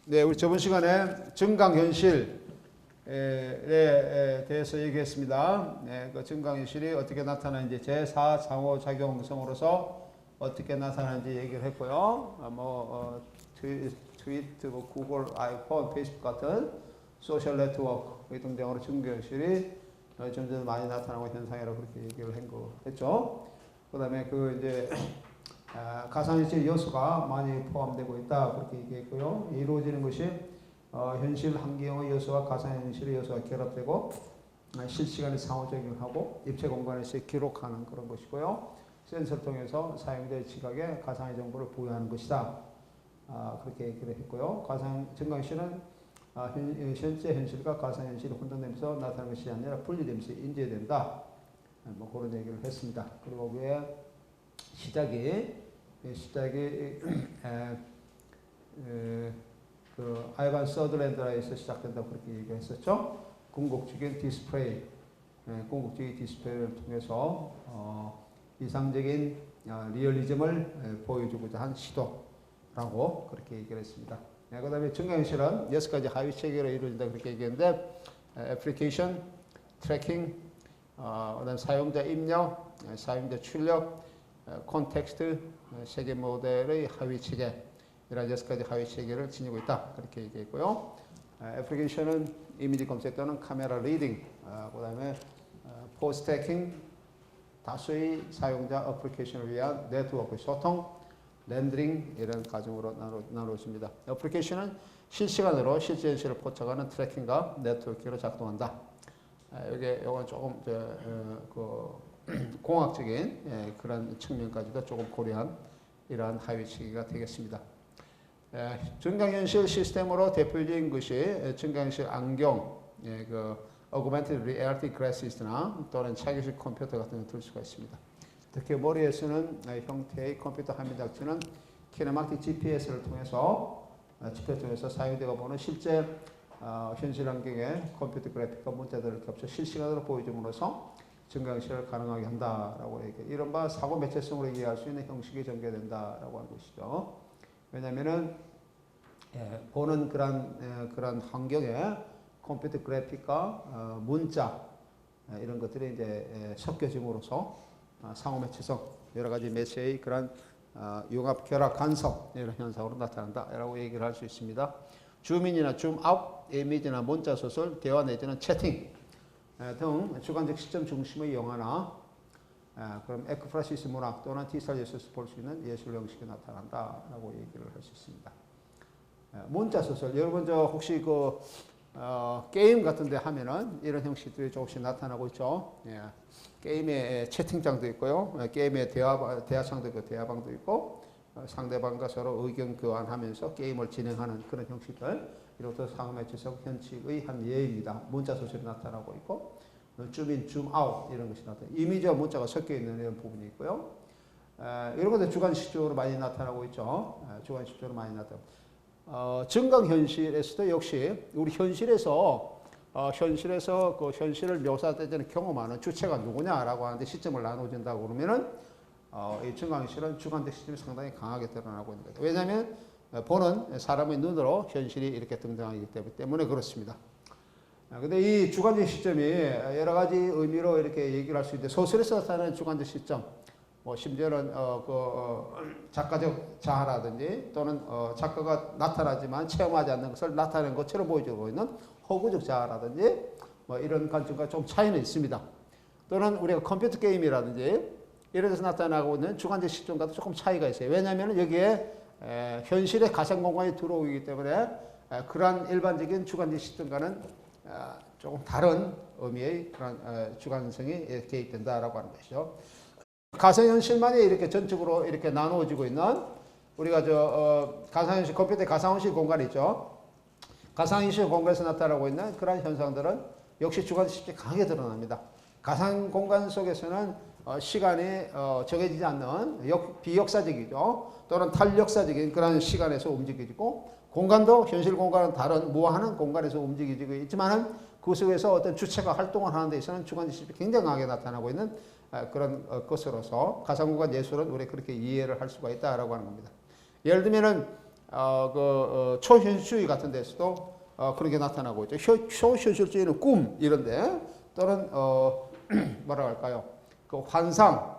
네, 우리 저번 시간에 증강현실에 대해서 얘기했습니다. 네, 그 증강현실이 어떻게 나타나는지 제4 상호작용성으로서 어떻게 나타나는지 얘기를 했고요. 트위트, 구글, 아이폰, 페이스북 같은 소셜 네트워크 등등으로 증강현실이 점점 많이 나타나고 현상이라고 그렇게 얘기를 했죠. 그 다음에 가상현실 요소가 많이 포함되고 있다 그렇게 얘기했고요. 이루어지는 것이 현실 환경의 요소와 가상현실의 요소가 결합되고 실시간에 상호작용을 하고 입체 공간에서 기록하는 그런 것이고요. 센서를 통해서 사용자의 지각에 가상의 정보를 부여하는 것이다. 그렇게 얘기를 했고요. 증강현실은 실제 현실과 가상현실이 혼동되면서 나타나는 것이 아니라 분리되면서 인지된다. 그런 얘기를 했습니다. 그리고 위에 시작이 아이반 서더랜드에서 시작된다고 그렇게 얘기했었죠. 궁극적인 디스플레이, 궁극적인 디스플레이를 통해서 이상적인 리얼리즘을 보여주고자 한 시도라고 그렇게 얘기를 했습니다. 그 다음에 증강현실은 6가지 하위 체계로 이루어진다 그렇게 얘기했는데 애플리케이션, 트래킹, 그다음 사용자 입력, 사용자 출력, 콘텍스트, 세계 모델의 하위 체계, 이런 6가지 하위 체계를 지니고 있다 그렇게 얘기했고요. 애플리케이션은 이미지 검색 또는 카메라 리딩, 그 다음에 포스트 태킹, 다수의 사용자 어플리케이션을 위한 네트워크 소통, 렌더링 이런 과정으로 나누어집니다. 어플리케이션은 실시간으로 실제 현실을 포착하는 트래킹과 네트워크로 작동한다. 이건 조금 공학적인 그런 측면까지도 조금 고려한 이러한 하위 체계가 되겠습니다. 증강현실 시스템으로 대표적인 것이 증강현실 안경, Augmented Reality Glasses나 또는 차기식 컴퓨터 같은 걸 들 수가 있습니다. 특히 머리에 쓰는 형태의 컴퓨터 한미닥치는 키네마틱 GPS를 통해서 사용자가 보는 실제 현실 환경의 컴퓨터 그래픽과 문자들을 겹쳐 실시간으로 보여줌으로써 증강현실을 가능하게 한다라고 얘기해요. 이른바 사고 매체성으로 이해할 수 있는 형식이 전개된다라고 하는 것이죠. 왜냐하면은 보는 그런 환경에 컴퓨터 그래픽과 문자 이런 것들이 이제 섞여짐으로써 상호 매체성 여러 가지 매체의 그런 융합 결합 간섭 이런 현상으로 나타난다라고 얘기를 할 수 있습니다. 줌인이나 줌아웃, 이미지나 문자 소설, 대화 내지는 채팅 등 주관적 시점 중심의 영화나 그럼 에크프라시스 문학 또는 디지털예술에서 볼 수 있는 예술 형식이 나타난다라고 얘기를 할 수 있습니다. 문자 소설 여러분 혹시 게임 같은 데 하면은 이런 형식들이 조금씩 나타나고 있죠. 게임에 채팅창도 있고요. 게임에 대화창도 있고 대화방도 있고 상대방과 서로 의견 교환하면서 게임을 진행하는 그런 형식들 이것도 상호매체성 현칙의 한 예입니다. 문자 소설이 나타나고 있고 줌인, 줌아웃 이런 것이 나타나고 이미지와 문자가 섞여 있는 이런 부분이 있고요. 이런 것들 주관식적으로 많이 나타나고 있죠. 주관식적으로 많이 나타나고 증강현실에서도 역시 우리 현실에서 그 현실을 묘사되는 경험하는 주체가 누구냐라고 하는데 시점을 나눠준다고 그러면은 이 증강현실은 주관적 시점이 상당히 강하게 드러나고 있는 거죠. 왜냐하면 보는 사람의 눈으로 현실이 이렇게 등장하기 때문에 그렇습니다. 근데 이 주관적 시점이 여러 가지 의미로 이렇게 얘기를 할 수 있는데 소설에서 나타나는 주관적 시점, 심지어는 작가적 자아라든지 또는 작가가 나타나지만 체험하지 않는 것을 나타내는 것처럼 보여주고 있는 허구적 자아라든지 이런 관점과 좀 차이는 있습니다. 또는 우리가 컴퓨터 게임이라든지 이런 데서 나타나고 있는 주관적 시점과도 조금 차이가 있어요. 왜냐하면 여기에 현실의 가상 공간이 들어오기 때문에 그러한 일반적인 주관적 시점과는 조금 다른 의미의 그런 주관성이 개입된다라고 하는 것이죠. 가상현실만이 이렇게 전적으로 이렇게 나누어지고 있는 우리가 가상현실 컴퓨터의 가상현실 공간이 있죠. 가상현실 공간에서 나타나고 있는 그런 현상들은 역시 주관적 시점이 강하게 드러납니다. 가상 공간 속에서는 시간이 정해지지 않는 비역사적이죠. 또는 탈역사적인 그런 시간에서 움직이고 공간도 현실 공간은 다른 무한한 공간에서 움직이고 있지만은 그 속에서 어떤 주체가 활동을 하는 데 있어서는 주관적 시점이 굉장히 강하게 나타나고 있는 그런 것으로서 가상공간 예술은 우리가 그렇게 이해를 할 수가 있다라고 하는 겁니다. 예를 들면은 초현실주의 같은 데서도 그런 게 나타나고 있죠. 초현실주의는 꿈 이런데 또는 뭐라 할까요? 그 환상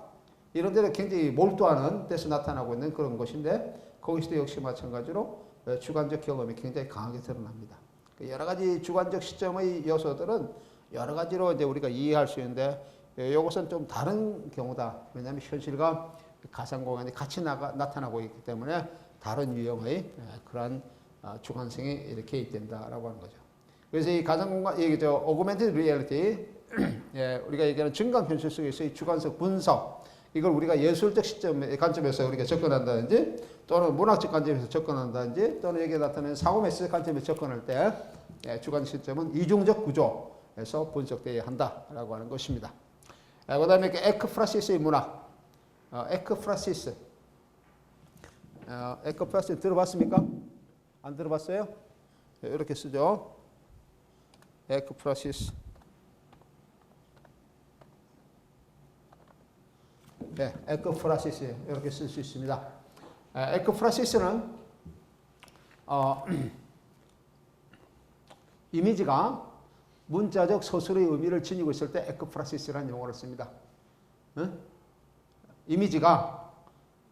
이런 데는 굉장히 몰두하는 데서 나타나고 있는 그런 것인데 거기서도 역시 마찬가지로 주관적 경험이 굉장히 강하게 드러납니다. 여러 가지 주관적 시점의 요소들은 여러 가지로 이제 우리가 이해할 수 있는데 이것은 좀 다른 경우다. 왜냐하면 현실과 가상공간이 같이 나타나고 있기 때문에 다른 유형의 그러한 주관성이 이렇게 개입된다라고 하는 거죠. 그래서 이 가상공간, 오그멘티드 리얼리티, 우리가 얘기하는 증강현실 속에서의 주관적 분석, 이걸 우리가 예술적 관점에서 우리가 접근한다든지 또는 문학적 관점에서 접근한다든지 또는 여기에 나타나는 사고 메시지 관점에서 접근할 때 주관 시점은 이중적 구조에서 분석되어야 한다라고 하는 것입니다. 그 다음에 에크프라시스의 문학, 에크프라시스 들어봤습니까? 안 들어봤어요? 이렇게 쓰죠. 에크프라시스. 네, 에크프라시스 이렇게 쓸 수 있습니다. 에크프라시스는 이미지가 문자적 서술의 의미를 지니고 있을 때 에크프라시스라는 용어를 씁니다. 이미지가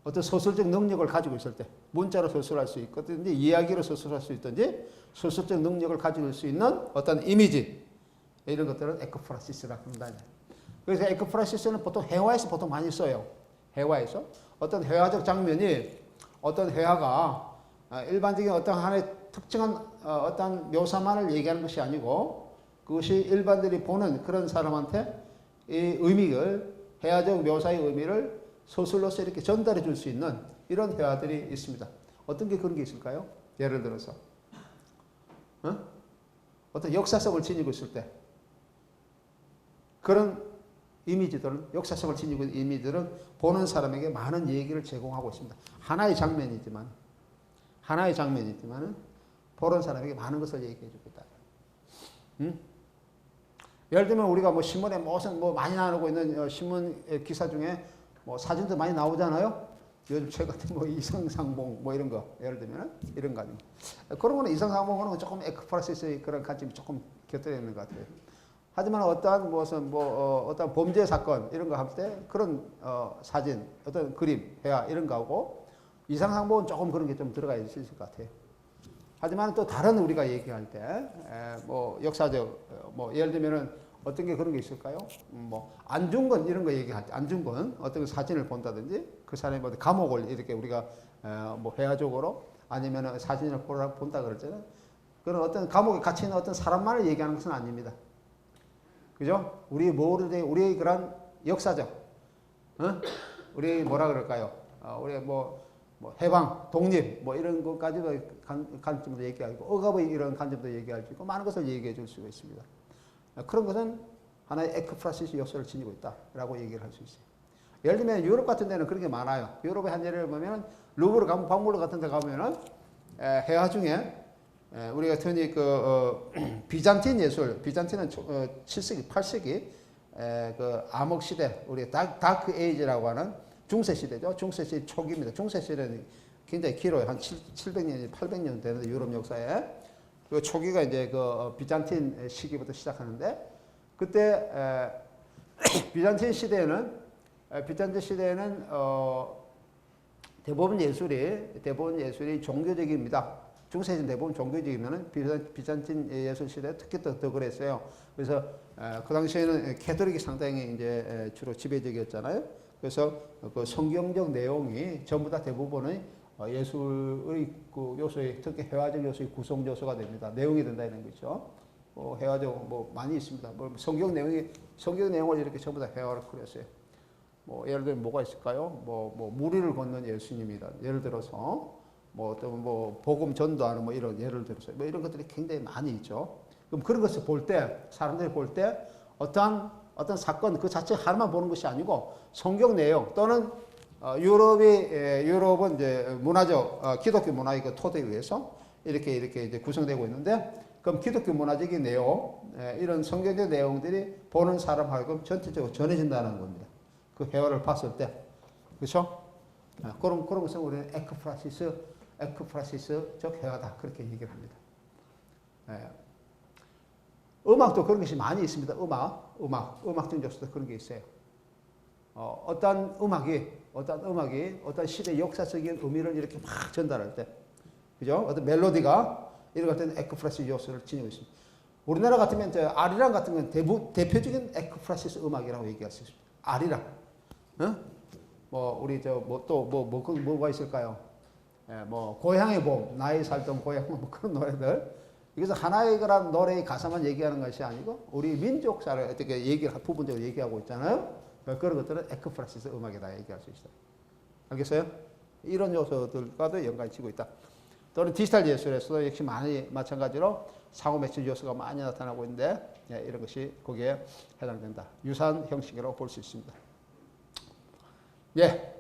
어떤 서술적 능력을 가지고 있을 때 문자로 서술할 수 있거든요. 이야기로 서술할 수 있든지 서술적 능력을 가지고 있을 수 있는 어떤 이미지 이런 것들은 에크프라시스라고 합니다. 그래서 에크프라시스는 보통 회화에서 보통 많이 써요. 회화에서 어떤 회화적 장면이 어떤 회화가 일반적인 어떤 하나의 특정한 어떤 묘사만을 얘기하는 것이 아니고 그것이 일반들이 보는 그런 사람한테 이 의미를 회화적 묘사의 의미를 서술로서 이렇게 전달해 줄 수 있는 이런 회화들이 있습니다. 어떤 게 그런 게 있을까요? 예를 들어서 어떤 역사성을 지니고 있을 때 그런 이미지들은 역사성을 지니고 있는 이미지들은 보는 사람에게 많은 얘기를 제공하고 있습니다. 하나의 장면이지만 보는 사람에게 많은 것을 얘기해 주고 있다. 예를 들면 우리가 뭐 신문에 무슨 뭐 많이 나오고 있는 신문 기사 중에 뭐 사진도 많이 나오잖아요. 요즘 최근에 뭐 이상상봉 뭐 이런 거 예를 들면 이런 거 아니면 그런 거는 이상상봉 하는 건 조금 에크프라시스의 그런 관점이 조금 곁들여 있는 것 같아요. 하지만 어떠한 무슨 어떤 범죄 사건 이런 거 할 때 그런 사진, 어떤 그림, 회화 이런 거하고 이상상봉은 조금 그런 게 좀 들어가 있을 것 같아요. 하지만 또 다른 우리가 얘기할 때 뭐 역사적 뭐 예를 들면은 어떤 게 그런 게 있을까요? 뭐 안중근 이런 거 얘기할 때 안중근 어떤 사진을 본다든지 그 사람이 뭐 감옥을 이렇게 우리가 뭐 회화적으로 아니면은 사진을 본다 그랬잖아요. 그런 어떤 감옥에 갇혀 있는 어떤 사람만을 얘기하는 것은 아닙니다. 그죠? 우리의 그런 역사적, 우리 뭐라 그럴까요? 우리 뭐 해방, 독립, 뭐 이런 것까지도 관점도 얘기하고, 억압의 이런 관점도 얘기할 수 있고, 많은 것을 얘기해 줄 수가 있습니다. 그런 것은 하나의 에크프라시스 요소를 지니고 있다라고 얘기를 할 수 있어요. 예를 들면 유럽 같은 데는 그런 게 많아요. 유럽의 한 예를 보면은 루브르 가면 박물관 같은 데 가면은 회화 중에 우리가 흔히 비잔틴 예술, 비잔틴은 7세기, 8세기 그 암흑 시대, 우리 다크 에이지라고 하는 중세 시대죠. 중세 시대 초기입니다. 중세 시대는 굉장히 길어요. 한 700년, 800년 되는데 유럽 역사에 그 초기가 이제 그 비잔틴 시기부터 시작하는데 그때 비잔틴 시대에는 대부분 예술이 종교적입니다. 중세시대 대부분 종교적이면은 비잔틴 예술 시대 특히 더 그랬어요. 그래서 그 당시에는 캐톨릭이 상당히 이제 주로 지배적이었잖아요. 그래서 그 성경적 내용이 전부 다 대부분의 예술의 그 요소의 특히 회화적 요소의 구성 요소가 됩니다. 내용이 된다는 거죠. 회화적 뭐 많이 있습니다. 뭐 성경 내용을 이렇게 전부 다 회화로 그렸어요. 뭐 예를 들면 뭐가 있을까요? 뭐 무리를 걷는 예수님이다. 예를 들어서 뭐 어떤 뭐 복음 전도하는 뭐 이런 예를 들어서 뭐 이런 것들이 굉장히 많이 있죠. 그럼 그런 것을 볼 때 사람들이 볼 때 어떤 사건 그 자체 하나만 보는 것이 아니고 성경 내용 또는 유럽은 이제 문화적 기독교 문화의 그 토대에 의해서 이렇게 이제 구성되고 있는데 그럼 기독교 문화적인 내용 이런 성경적 내용들이 보는 사람하고 전체적으로 전해진다는 겁니다. 그 회화를 봤을 때 그렇죠? 그런 것을 우리는 에크프라시스 에크프라시스적 회화다. 그렇게 얘기를 합니다. 예. 음악도 그런 것이 많이 있습니다. 음악적 요소도 그런 게 있어요. 어떤 음악이 어떤 시대의 역사적인 의미를 이렇게 막 전달할 때, 그죠? 어떤 멜로디가 이런 것들은 에크프라시스 요소를 지니고 있습니다. 우리나라 같으면 아리랑 같은 건 대표적인 에크프라시스 음악이라고 얘기할 수 있습니다. 아리랑, 뭐 우리 뭐가 있을까요? 예, 뭐 고향의 봄, 나의 살던 고향, 뭐 그런 노래들. 그래서 하나의 그런 노래의 가사만 얘기하는 것이 아니고 우리 민족사를 어떻게 부분적으로 얘기하고 있잖아요. 그런 것들은 에크프라시스 음악이다 얘기할 수 있어요. 알겠어요? 이런 요소들과도 연관이 지고 있다. 또는 디지털 예술에서도 역시 마찬가지로 상호 매칭 요소가 많이 나타나고 있는데 이런 것이 거기에 해당된다. 유사한 형식이라고 볼 수 있습니다. 예,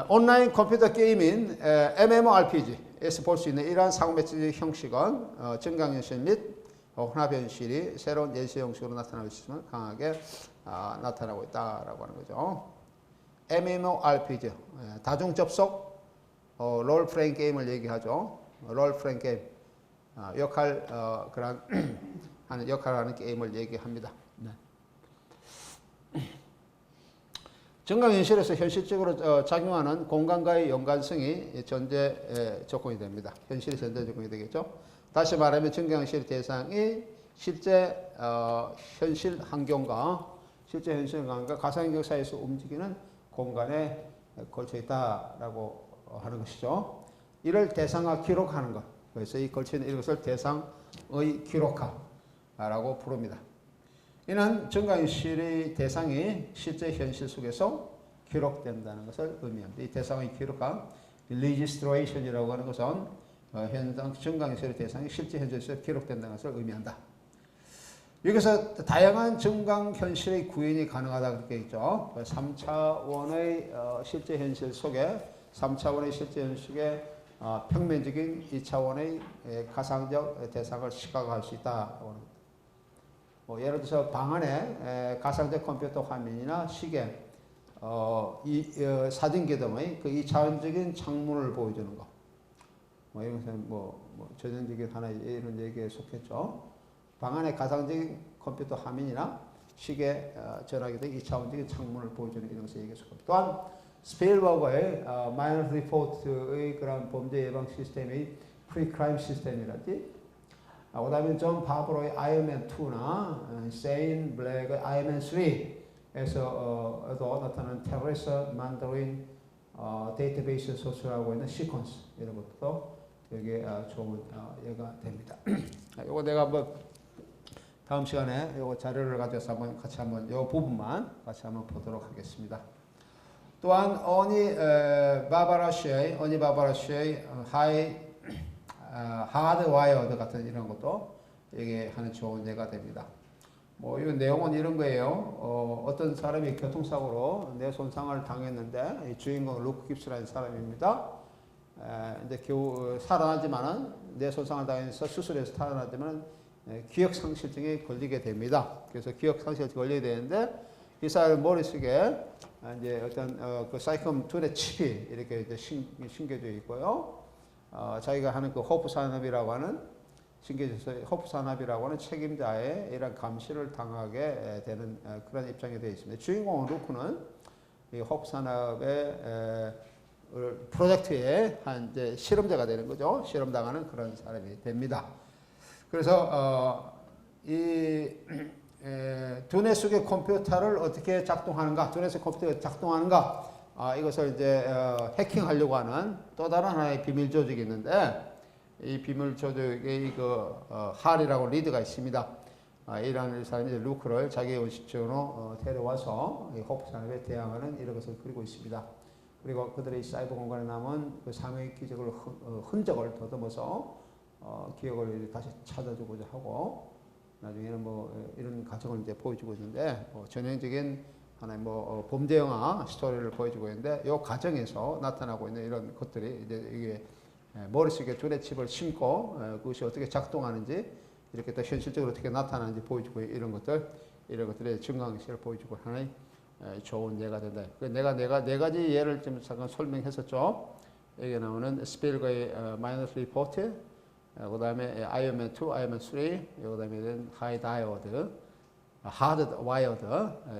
온라인 컴퓨터 게임인 MMORPG에서 볼 수 있는 이러한 상호 매칭 형식은 증강현실 및 혼합현실이 새로운 예시 형식으로 나타나고 있으면 강하게 나타나고 있다라고 하는 거죠. MMORPG, 다중 접속 롤플레잉 게임을 얘기하죠. 롤플레잉 게임, 그런 하는 역할을 하는 게임을 얘기합니다. 네. 증강현실에서 현실적으로 작용하는 공간과의 연관성이 전제 조건이 됩니다. 현실이 전제 조건이 되겠죠. 다시 말하면 증강현실 대상이 실제 현실 환경과 가상환경 사이에서 움직이는 공간에 걸쳐 있다라고 하는 것이죠. 이를 대상화 기록하는 것. 그래서 이 걸쳐 있는 이것을 대상의 기록화라고 부릅니다. 이는 증강현실의 대상이 실제 현실 속에서 기록된다는 것을 의미합니다. 이 대상의 기록화, registration이라고 하는 것은 현장 증강현실의 대상이 실제 현실에서 기록된다는 것을 의미한다. 여기서 다양한 증강현실의 구현이 가능하다 그렇게 있죠. 3차원의 실제 현실 속에 3차원의 실제 현실에 평면적인 2차원의 가상적 대상을 시각화할 수 있다고 합니다. 뭐 예를 들어서 방 안에 가상적 컴퓨터 화면이나 시계, 사진기 등의 그 2차원적인 창문을 보여주는 거. 뭐 이런 것은 전형적인 하나의 이런 얘기에 속했죠. 방 안에 가상적인 컴퓨터 화면이나 시계, 전화기 등 2차원적인 창문을 보여주는 이런 것을 얘기해 속합니다. 또한 스필버그의 마이너스 리포트의 그런 범죄 예방 시스템의 프리크라임 시스템이라든지 그 다음에 존 바브로의 아이언맨 2나 세인 블랙의 아이언맨 3에서도 나타나는 테러리스트 만드로인 데이터베이스 소스라고 있는 시퀀스 이런 것도 여기에 좋은 예가 됩니다. 이거 내가 뭐 다음 시간에 이 자료를 가져서 같이 한번 이 부분만 같이 한번 보도록 하겠습니다. 또한 어니 바바라시의 하드와이어드 같은 이런 것도 이게 하는 좋은 예가 됩니다. 뭐 이 내용은 이런 거예요. 어떤 사람이 교통사고로 뇌 손상을 당했는데 이 주인공 루크 깁스라는 사람입니다. 이제 겨우 살아나지만은 뇌 손상을 당해서 수술해서 살아나지만 기억 상실증에 걸리게 됩니다. 그래서 기억 상실증에 걸리게 되는데 이 사람 머릿속에 이제 어떤 그 사이컴 둘의 칩이 이렇게 이제 심겨져 있고요. 자기가 하는 그 호프 산업이라고 하는 호프 산업이라고 하는 책임자의 이런 감시를 당하게 되는 그런 입장이 되어 있습니다. 주인공 루크는 이 호프 산업의 프로젝트의 한 이제 실험자가 되는 거죠. 실험당하는 그런 사람이 됩니다. 그래서 이 두뇌 속의 컴퓨터를 어떻게 작동하는가, 두뇌 속 컴퓨터가 작동하는가, 이것을 이제 해킹하려고 하는 또 다른 하나의 비밀 조직이 있는데 이 비밀 조직의 할이라고 리더가 있습니다. 이라는 사람이 이제 루크를 자기의 원시적으로 데려와서 호프 산업에 대항하는 이런 것을 그리고 있습니다. 그리고 그들의 사이버 공간에 남은 그 사회의 기적을 흔적을 더듬어서 기억을 다시 찾아주고자 하고 나중에는 뭐 이런 과정을 이제 보여주고 있는데 전형적인 하나의 범죄 영화 스토리를 보여주고 있는데 이 과정에서 나타나고 있는 이런 것들이 이제 이게 머릿속에 두뇌 칩을 심고 그것이 어떻게 작동하는지 이렇게 또 현실적으로 어떻게 나타나는지 보여주고 이런 것들의 증강현실을 보여주고 하나의 좋은 예가 된다. 내가 네 가지 예를 좀 잠깐 설명했었죠. 여기 나오는 스필거의 마이너스 리포트, 그 다음에 아이언맨 2, 아이언맨 3, 그 다음에 하이 다이오드, 하드 와이어드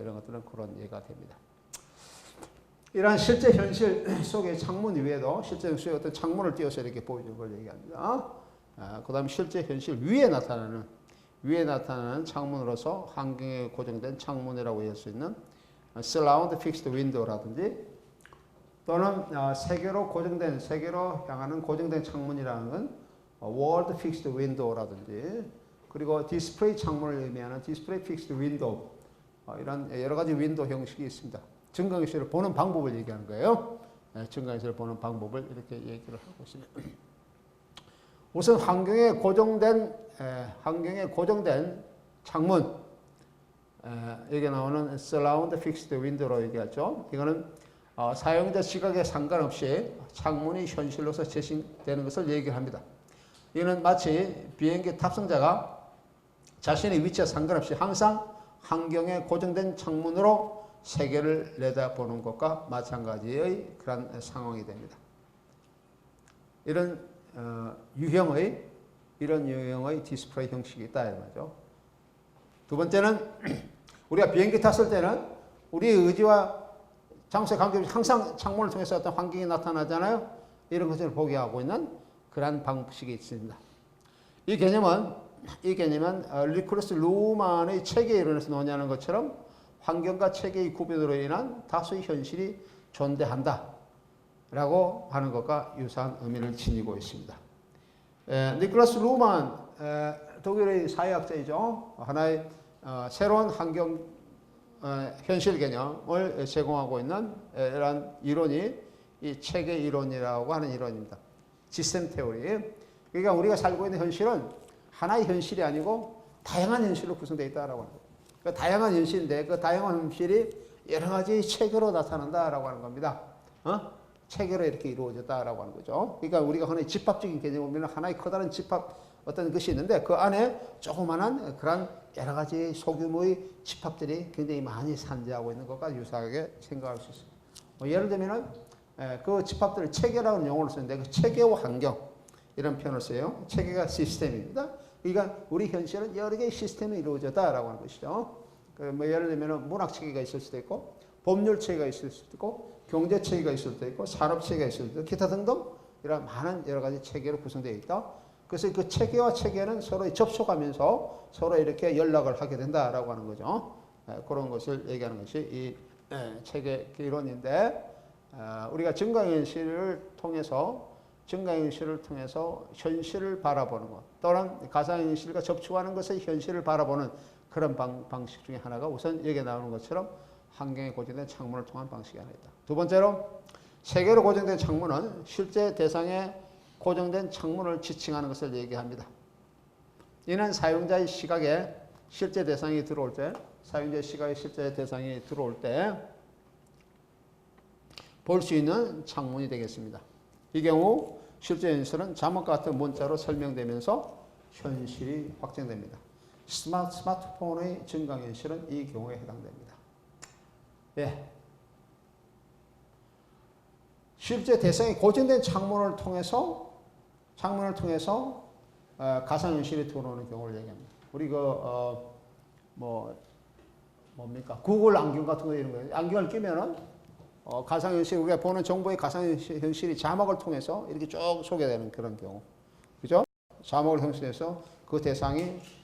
이런 것들은 그런 예가 됩니다. 이러한 실제 현실 속의 창문 외에도 실제 현실의 어떤 창문을 띄워서 이렇게 보여주는 걸 얘기합니다. 그 다음에 실제 현실 위에 나타나는 창문으로서 환경에 고정된 창문이라고 할 수 있는 surround fixed window라든지 또는 세계로 향하는 고정된 창문이라는 건 world fixed window라든지 그리고 디스플레이 창문을 의미하는 디스플레이 fixed window 이런 여러 가지 윈도우 형식이 있습니다. 증강현실을 보는 방법을 얘기하는 거예요. 증강현실을 보는 방법을 이렇게 얘기를 하고 있습니다. 우선 환경에 고정된 창문, 여기 나오는 surround fixed window로 얘기하죠. 이거는 사용자 시각에 상관없이 창문이 현실로서 제시되는 것을 얘기를 합니다. 이는 마치 비행기 탑승자가 자신의 위치와 상관없이 항상 환경에 고정된 창문으로 세계를 내다보는 것과 마찬가지의 그런 상황이 됩니다. 이런 유형의 디스플레이 형식이 있다 이 말이죠. 두 번째는 우리가 비행기 탔을 때는 우리의 의지와 장소에 관계없이 항상 창문을 통해서 어떤 환경이 나타나잖아요. 이런 것을 보게 하고 있는 그러한 방식이 있습니다. 이 개념은 리크루스 루만의 체계 이론에서 논의하는 것처럼 환경과 체계의 구별으로 인한 다수의 현실이 존재한다 라고 하는 것과 유사한 의미를 지니고 있습니다. 니콜라스 루만 독일의 사회학자이죠. 하나의 새로운 환경 현실 개념을 제공하고 있는 이런 이론이 이 체계 이론이라고 하는 이론입니다. 시스템 테오리. 그러니까 우리가 살고 있는 현실은 하나의 현실이 아니고 다양한 현실로 구성되어 있다라고 하는 거예요. 그 다양한 현실인데 그 다양한 현실이 여러 가지 체계로 나타난다라고 하는 겁니다. 체계로 이렇게 이루어졌다라고 하는 거죠. 그러니까 우리가 흔히 집합적인 개념을 보면 하나의 커다란 집합 어떤 것이 있는데 그 안에 조그마한 그런 여러 가지 소규모의 집합들이 굉장히 많이 산재하고 있는 것과 유사하게 생각할 수 있습니다. 예를 들면은 그 집합들을 체계라는 용어를 쓰는데 그 체계와 환경 이런 표현을 써요. 체계가 시스템입니다. 그러니까 우리 현실은 여러 개의 시스템이 이루어졌다라고 하는 것이죠. 뭐 예를 들면 문학 체계가 있을 수도 있고 법률 체계가 있을 수도 있고 경제 체계가 있을 수도 있고 산업 체계가 있을 수도 있고 기타 등등 이런 많은 여러 가지 체계로 구성되어 있다. 그래서 그 체계와 체계는 서로 접촉하면서 서로 이렇게 연락을 하게 된다라고 하는 거죠. 그런 것을 얘기하는 것이 이 체계 이론인데 우리가 증강현실을 통해서 현실을 바라보는 것 또는 가상현실과 접촉하는 것의 현실을 바라보는 그런 방식 중에 하나가 우선 여기에 나오는 것처럼 환경에 고정된 창문을 통한 방식이 하나 있다. 두 번째로 세계로 고정된 창문은 실제 대상에 고정된 창문을 지칭하는 것을 얘기합니다. 이는 사용자의 시각에 실제 대상이 들어올 때 볼 수 있는 창문이 되겠습니다. 이 경우 실제 현실은 자막과 같은 문자로 설명되면서 현실이 확정됩니다. 스마트폰의 증강현실은 이 경우에 해당됩니다. 실제 대상이 고정된 창문을 통해서 가상현실이 들어오는 경우를 얘기합니다. 우리 뭡니까? 구글 안경 같은 거 이런 거예요. 안경을 끼면은 가상현실, 우리가 보는 정보의 가상현실이 자막을 통해서 이렇게 쭉 소개되는 그런 경우. 그죠? 자막을 형성해서 그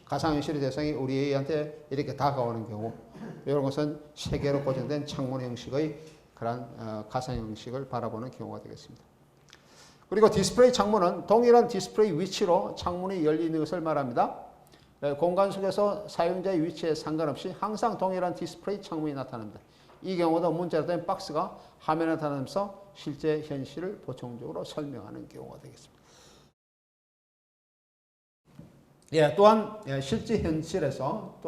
가상현실의 대상이 우리한테 이렇게 다가오는 경우. 이런 것은 세계로 고정된 창문 형식의 그런 가상형식을 바라보는 경우가 되겠습니다. 그리고 디스플레이 창문은 동일한 디스플레이 위치로 창문이 열리는 것을 말합니다. 공간 속에서 사용자의 위치에 상관없이 항상 동일한 디스플레이 창문이 나타납니다. 이 경우도 문자로 된 박스가 화면에 나타나면서 실제 현실을 보충적으로 설명하는 경우가 되겠습니다. 또한 실제 현실에서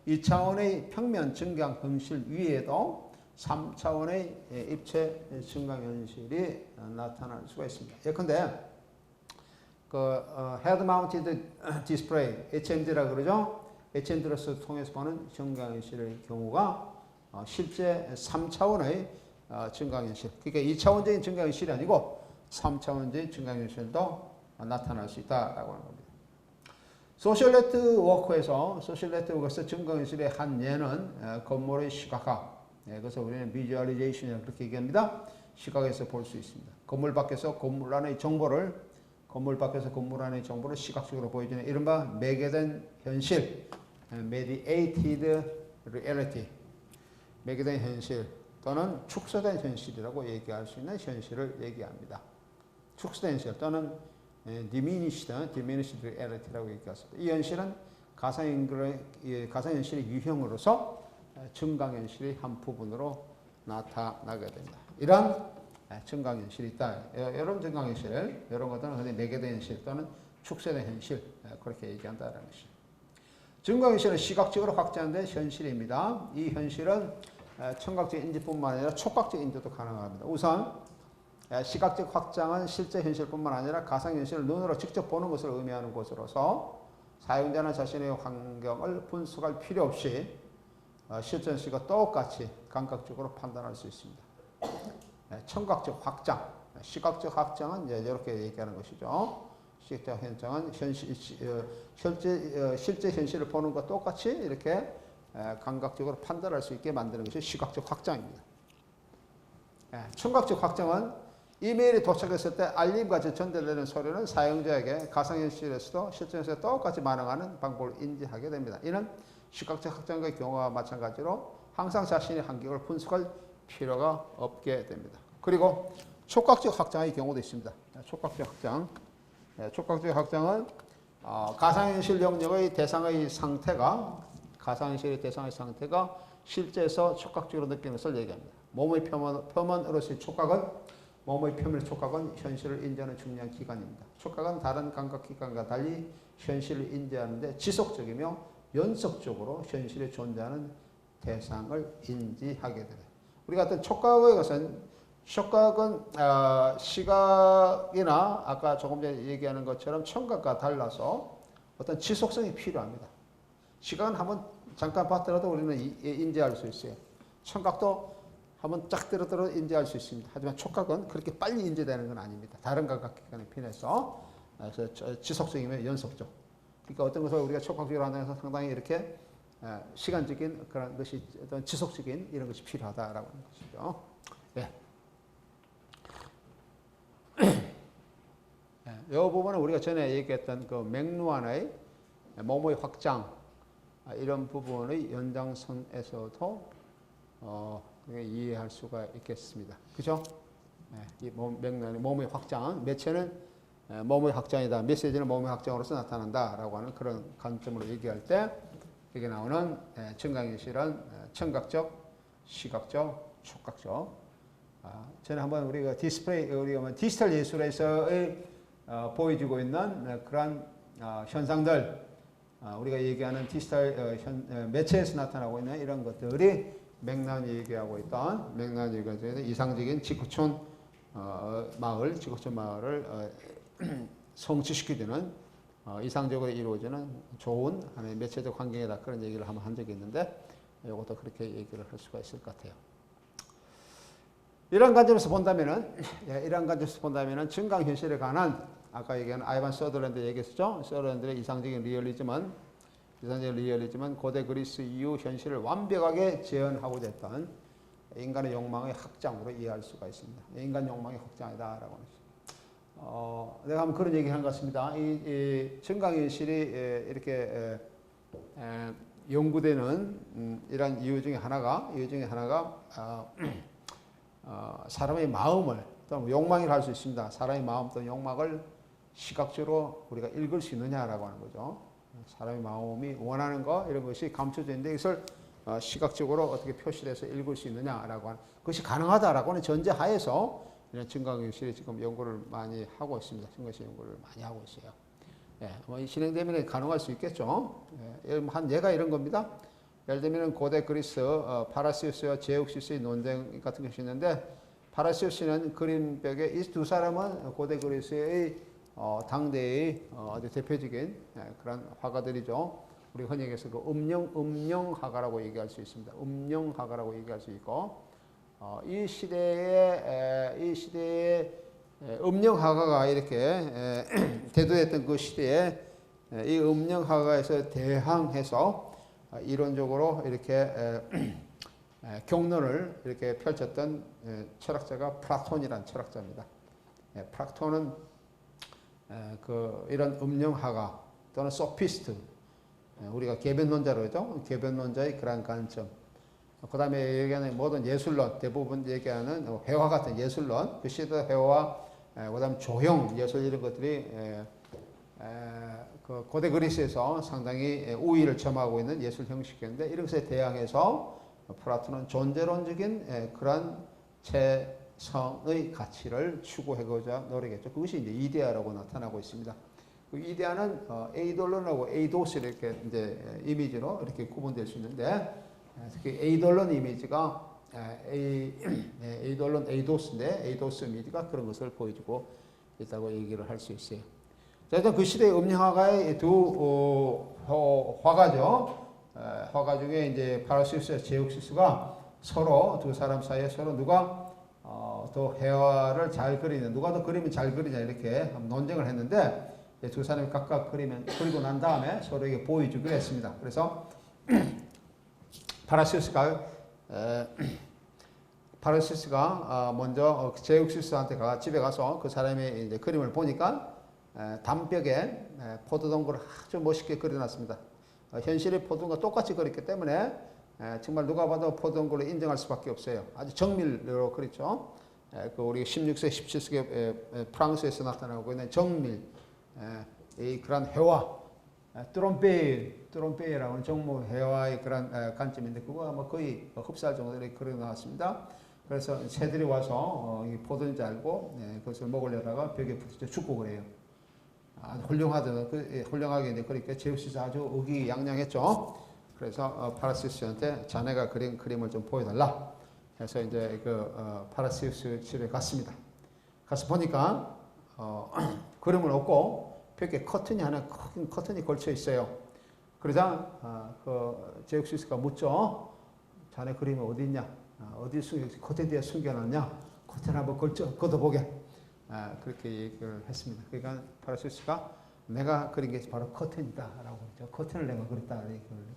2차원의 평면 증강 현실 위에도 3차원의 입체 증강 현실이 나타날 수가 있습니다. 예컨대 헤드 마운티드 디스플레이 HMD라 그러죠. HMD로서 통해서 보는 증강 현실의 경우가 실제 3차원의 증강현실. 그러니까 2차원적인 증강현실이 아니고 3차원적인 증강현실도 나타날 수 있다라고 하는 겁니다. 소셜 네트워크에서 증강현실의 한 예는 건물의 시각화. 그래서 우리는 비주얼리제이션이라고 그렇게 얘기합니다. 시각에서 볼 수 있습니다. 건물 밖에서 건물 안의 정보를 시각적으로 보여주는 이른바 매개된 현실, mediated reality, 매개된 현실 또는 축소된 현실이라고 얘기할 수 있는 현실을 얘기합니다. 축소된 현실 또는 diminished reality라고 얘기했습니다. 이 현실은 가상현실의 유형으로서 증강현실의 한 부분으로 나타나게 됩니다. 이런 증강현실이 있다. 이런 증강현실, 이런 것들은 매개된 현실 또는 축소된 현실, 그렇게 얘기한다는 것이죠. 증강현실은 시각적으로 확장된 현실입니다. 이 현실은 청각적 인지뿐만 아니라 촉각적 인지도 가능합니다. 우선 시각적 확장은 실제 현실뿐만 아니라 가상현실을 눈으로 직접 보는 것을 의미하는 것으로서 사용자는 자신의 환경을 분석할 필요 없이 실제 현실과 똑같이 감각적으로 판단할 수 있습니다. 청각적 확장, 시각적 확장은 이렇게 얘기하는 것이죠. 시각적 확장은 실제 현실을 보는 것과 똑같이 이렇게 감각적으로 판단할 수 있게 만드는 것이 시각적 확장입니다. 청각적 확장은 이메일이 도착했을 때 알림같이 전달되는 소리는 사용자에게 가상현실에서도 실제 현실에 똑같이 반응하는 방법을 인지하게 됩니다. 이는 시각적 확장의 경우와 마찬가지로 항상 자신의 환경을 분석할 필요가 없게 됩니다. 그리고 촉각적 확장의 경우도 있습니다. 촉각적 확장은 가상현실 영역의 대상의 상태가 실제에서 촉각적으로 느끼는 것을 얘기합니다. 몸의 표면으로서의 몸의 표면의 촉각은 현실을 인지하는 중요한 기관입니다. 촉각은 다른 감각기관과 달리 현실을 인지하는데 지속적이며 연속적으로 현실에 존재하는 대상을 인지하게 됩니다. 우리가 어떤 촉각은 시각이나 아까 조금 전에 얘기하는 것처럼 청각과 달라서 어떤 지속성이 필요합니다. 시각은 한번 잠깐 봤더라도 우리는 인지할 수 있어요. 청각도 한번 쫙 들어도 인지할 수 있습니다. 하지만 촉각은 그렇게 빨리 인지되는 건 아닙니다. 다른 감각기관에 비해서 지속적이면 연속적. 그러니까 어떤 것을 우리가 촉각적으로 한다고 해서 상당히 이렇게 시간적인 그런 것이 어떤 지속적인 이런 것이 필요하다라고 하는 것이죠. 네. 이 부분은 우리가 전에 얘기했던 그 맥루한의 몸의 확장 이런 부분의 연장선에서도 이해할 수가 있겠습니다. 그죠? 이 맥루한의 몸의 확장, 매체는 몸의 확장이다. 메시지는 몸의 확장으로서 나타난다라고 하는 그런 관점으로 얘기할 때 여기 나오는 증강현실은 청각적, 시각적, 촉각적. 전에 한번 우리가 디지털 예술에서 보여주고 있는 그런 현상들, 우리가 얘기하는 디지털 매체에서 나타나고 있는 이런 것들이 맥락이 얘기하고 있던 이상적인 지구촌 마을을 성취시키는 이상적으로 이루어지는 좋은 하나의 매체적 환경이다. 그런 얘기를 한번 한 적이 있는데 이것도 그렇게 얘기를 할 수가 있을 것 같아요. 이런 관점에서 본다면은 증강현실에 관한 아까 얘기한 아이반 서더랜드 얘기했었죠. 서더랜드의 이상적인 리얼리즘은 고대 그리스 이후 현실을 완벽하게 재현하고자 했던 인간의 욕망의 확장으로 이해할 수가 있습니다. 인간 욕망의 확장이다라고 하는 것입니다. 내가 한번 그런 얘기를 한 것 같습니다. 이 증강현실이 이렇게 연구되는 이런 이유 중에 하나가 사람의 마음을 또는 욕망이라 할 수 있습니다. 사람의 마음 또는 욕망을 시각적으로 우리가 읽을 수 있느냐라고 하는 거죠. 사람의 마음이 원하는 거 이런 것이 감춰져 있는데 이것을 시각적으로 어떻게 표시해서 읽을 수 있느냐라고 하는 그것이 가능하다라고 하는 전제하에서 이런 증강현실이 지금 연구를 많이 하고 있습니다. 증강현실 연구를 많이 하고 있어요. 진행되면 가능할 수 있겠죠. 한 예가 이런 겁니다. 예를 들면 고대 그리스 파라시우스와 제욱시스의 논쟁 같은 것이 있는데 파라시우스는 그림벽에 이 두 사람은 고대 그리스의 당대의 아주 대표적인 그런 화가들이죠. 우리 흔히 얘기해서 그 음영화가라고 얘기할 수 있습니다. 음영화가라고 얘기할 수 있고 이 시대에 음령학가가 이렇게 대두했던 그 시대에 이 음령학가에서 대항해서 이론적으로 이렇게 경론을 이렇게 펼쳤던 철학자가 플라톤이라는 철학자입니다. 플라톤은 이런 음령학가 또는 소피스트, 우리가 궤변론자로 하죠. 궤변론자의 그러한 관점. 그 다음에 얘기하는 모든 예술론, 대부분 얘기하는 회화 같은 예술론, 그 시대 회화, 그 다음 조형 예술 이런 것들이 그 고대 그리스에서 상당히 우위를 점하고 있는 예술 형식이었는데, 이런 것에 대항해서 플라톤은 존재론적인 그런 체성의 가치를 추구하고자 노력했죠. 그것이 이제 이데아라고 나타나고 있습니다. 그 이데아는 에이돌론하고 에이도스 이렇게 이제 이미지로 이렇게 구분될 수 있는데, 그 에이돌론 이미지가 에이돌론 에이도스인데, 에이도스 이미지가 그런 것을 보여주고 있다고 얘기를 할 수 있어요. 자, 일단 그 시대의 음령화가의 두 화가죠. 화가 중에 이제 파라시우스와 제옥시스가 서로 두 사람 사이에 서로 누가 더 회화를 잘 그리는, 누가 더 그림을 잘 그리냐 이렇게 논쟁을 했는데, 두 사람이 각각 그리고 난 다음에 서로에게 보여주기로 했습니다. 그래서 파라시우스가 먼저 제옥시스한테 집에 가서 그 사람의 이제 그림을 보니까 담벽에 포도동굴을 아주 멋있게 그려놨습니다. 현실의 포도동굴과 똑같이 그렸기 때문에 정말 누가 봐도 포도동굴을 인정할 수밖에 없어요. 아주 정밀로 그렸죠. 그 우리 16세, 17세기 프랑스에서 나타나고 있는 정밀, 이 그런 회화, 트롬페이라고 하는 정무 회화의 그런 관점인데, 그거 아마 거의 흡사할 정도로 그려 나왔습니다. 그래서 새들이 와서 이 포도인지 알고 그것을 먹으려다가 벽에 부딪혀 죽고 그래요. 아주 훌륭하게 이제 그러니까 제우스가 아주 의기양양했죠. 그래서 파라시우스한테 자네가 그린 그림을 좀 보여달라 해서 이제 파라시우스 집에 갔습니다. 가서 보니까 그림은 없고 벽에 커튼이 하나, 큰 커튼이 걸쳐 있어요. 그러자 제옥시스가 묻죠. 자네 그림이 어디 있냐? 어디 커튼 뒤에 숨겨놨냐? 커튼 한번 걷어보게. 그렇게 얘기를 했습니다. 그러니까 파라시우스가 내가 그린 게 바로 커튼이다라고 그랬죠. 커튼을 내가 그렸다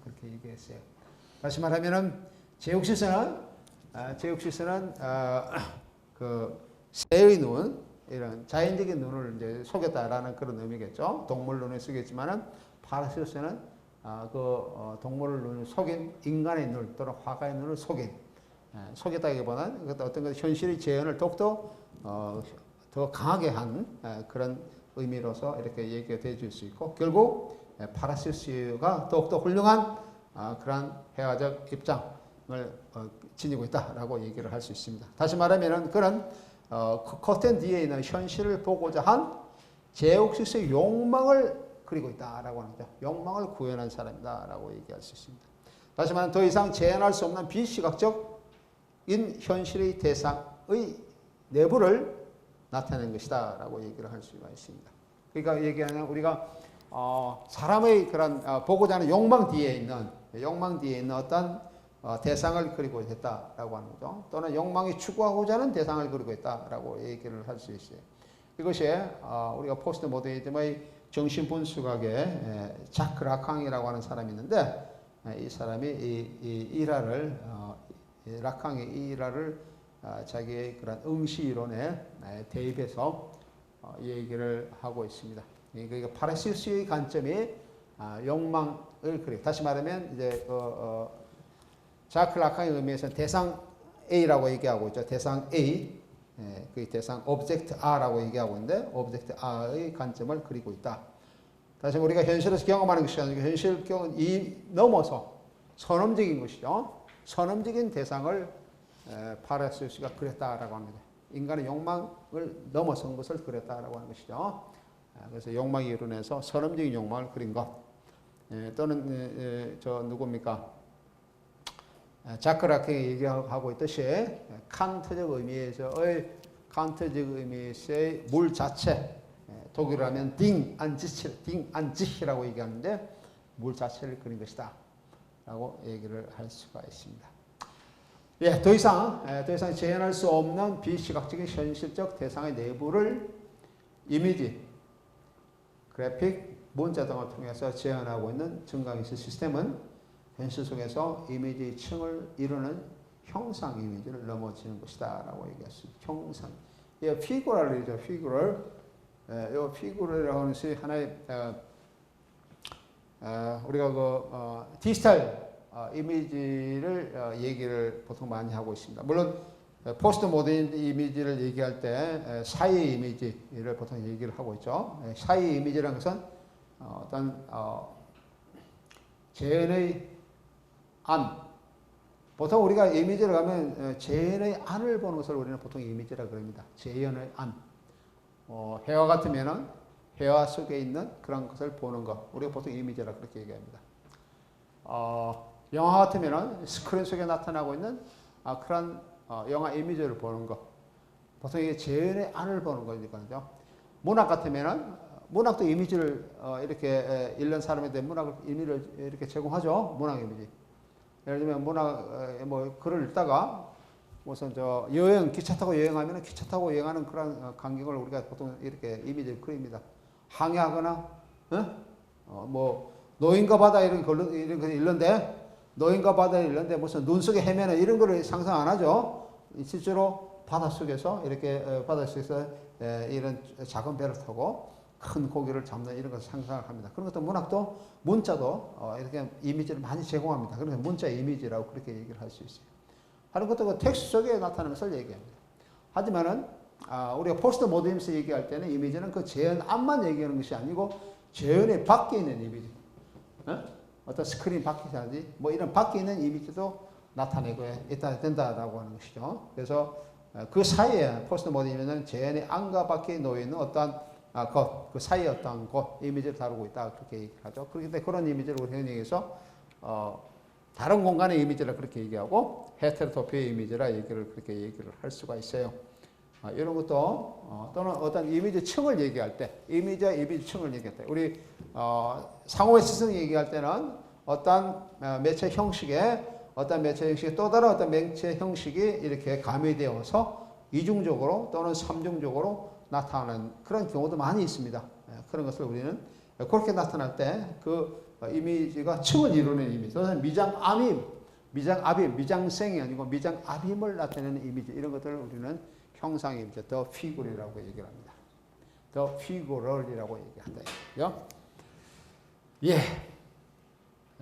그렇게 얘기했어요. 다시 말하면은 제옥시스는 그 새의 눈, 이런 자연적인 눈을 이제 속였다라는 그런 의미겠죠. 동물 눈을 속였지만은 파라시우스는 동물 눈을 속인 인간의 눈 또는 화가의 눈을 속였다기보다는 어떤 것 현실의 재현을 더욱더 더 강하게 한 그런 의미로서 이렇게 얘기가 되어줄 수 있고, 결국 파라시우스가 더욱더 훌륭한 그런 회화적 입장을 지니고 있다라고 얘기를 할 수 있습니다. 다시 말하면은 그런 커튼 뒤에 있는 현실을 보고자 한 제옥시스의 욕망을 그리고 있다라고 하는 거죠. 욕망을 구현한 사람이다라고 얘기할 수 있습니다. 다시 말하면 더 이상 재현할 수 없는 비시각적인 현실의 대상의 내부를 나타낸 것이다라고 얘기를 할 수가 있습니다. 그러니까 얘기하는 우리가 사람의 그런 보고자 하는 욕망 뒤에 있는 어떤 대상을 그리고 있다라고 하는 거죠. 또는 욕망이 추구하고자 하는 대상을 그리고 있다라고 얘기를 할 수 있어요. 이것이 우리가 포스트 모더니즘의 정신분수학의 자크 라캉이라고 하는 사람이 있는데, 이 사람이 이 일화를 라캉의 이 일화를 자기의 그런 응시 이론에 대입해서 얘기를 하고 있습니다. 그러니까 파라시우스의 관점이 욕망을 그려. 다시 말하면 이제 자크 라칸의 의미에서는 대상 A라고 얘기하고 있죠. 대상 A, 그 대상 오브젝트 R라고 얘기하고 있는데, 오브젝트 R의 관점을 그리고 있다. 다시 우리가 현실에서 경험하는 것이 아니고 현실 경험 이 넘어서 선험적인 것이죠. 선험적인 대상을 파라시우스가 그렸다라고 합니다. 인간의 욕망을 넘어선 것을 그렸다라고 하는 것이죠. 그래서 욕망 이론에서 선험적인 욕망을 그린 것. 또는 저 누굽니까? 자크 라칸이 얘기하고 있듯이 칸트적 의미에서의 물 자체, 독일어로 하면 딩 안지히라고 얘기하는데 물 자체를 그린 것이다 라고 얘기를 할 수가 있습니다. 더 이상 재현할 수 없는 비시각적인 현실적 대상의 내부를 이미지, 그래픽, 문자 등을 통해서 재현하고 있는 증강현실 시스템은 현실 속에서 이미지 층을 이루는 형상 이미지를 넘어지는 것이다 라고 얘기했습니다. 형상. 이 피규럴이죠. 피규럴. 이 피규럴이라고 하는 것이 하나의 우리가 디지털 이미지를 얘기를 보통 많이 하고 있습니다. 물론 포스트 모던 이미지를 얘기할 때 사이 이미지를 보통 얘기를 하고 있죠. 사이 이미지라는 것은 어떤 재현의 안, 보통 우리가 이미지를 가면 재현의 안을 보는 것을 우리는 보통 이미지라고 그럽니다. 재현의 안. 회화 같으면은 회화 속에 있는 그런 것을 보는 것, 우리가 보통 이미지라고 그렇게 얘기합니다. 영화 같으면은 스크린 속에 나타나고 있는 그런 영화 이미지를 보는 것, 보통 이게 재현의 안을 보는 거니까요. 문학 같으면은 문학도 이미지를 이렇게 읽는 사람에 대한 문학 이미지를 이렇게 제공하죠. 문학 이미지. 예를 들면 문학 글을 읽다가 무슨 여행 기차 타고 여행하면은 기차 타고 여행하는 그런 광경을 우리가 보통 이렇게 이미지를 그립니다. 항해하거나 노인과 바다 이런 거 읽는데 노인과 바다를 읽는데 무슨 눈 속에 헤매는 이런 거를 상상 안 하죠. 실제로 바닷속에서 이렇게 바닷속에서 이런 작은 배를 타고 큰 고기를 잡는 이런 것을 상상을 합니다. 그런 것도 문학도 문자도 이렇게 이미지를 많이 제공합니다. 그래서 문자 이미지라고 그렇게 얘기를 할 수 있어요. 하는 것도 그 텍스트 속에 나타나는 것을 얘기합니다. 하지만은 우리가 포스트 모더니즘에서 얘기할 때는 이미지는 그 재현안만 얘기하는 것이 아니고 재현의 밖에 있는 이미지, 어떤 스크린 밖이라든지 이런 밖에 있는 이미지도 나타내고 있다 된다라고 하는 것이죠. 그래서 그 사이에 포스트 모더니즘은 재현의 안과 밖에 놓여 있는 어떤 그 사이에 어떤 이미지를 다루고 있다 그렇게 얘기를 하죠. 그런데 그런 이미지를 우리 흔히 얘기해서 다른 공간의 이미지를 그렇게 얘기하고 헤테로토피의 이미지라 그렇게 얘기를 할 수가 있어요. 이런 것도 또는 어떤 이미지 층을 얘기할 때 이미지와 이미지 층을 얘기할 때 우리 상호의 시선 얘기할 때는 어떤 매체 형식에 또 다른 어떤 매체 형식이 이렇게 가미되어서 이중적으로 또는 삼중적으로 나타나는 그런 경우도 많이 있습니다. 그런 것을 우리는 그렇게 나타날 때 그 이미지가 층을 이루는 이미지, 또는 미장생이 아니고 미장압임을 나타내는 이미지, 이런 것들을 우리는 형상 이미지, 더 피규럴이라고 얘기를 합니다. 더 피규럴이라고 얘기한다. 예.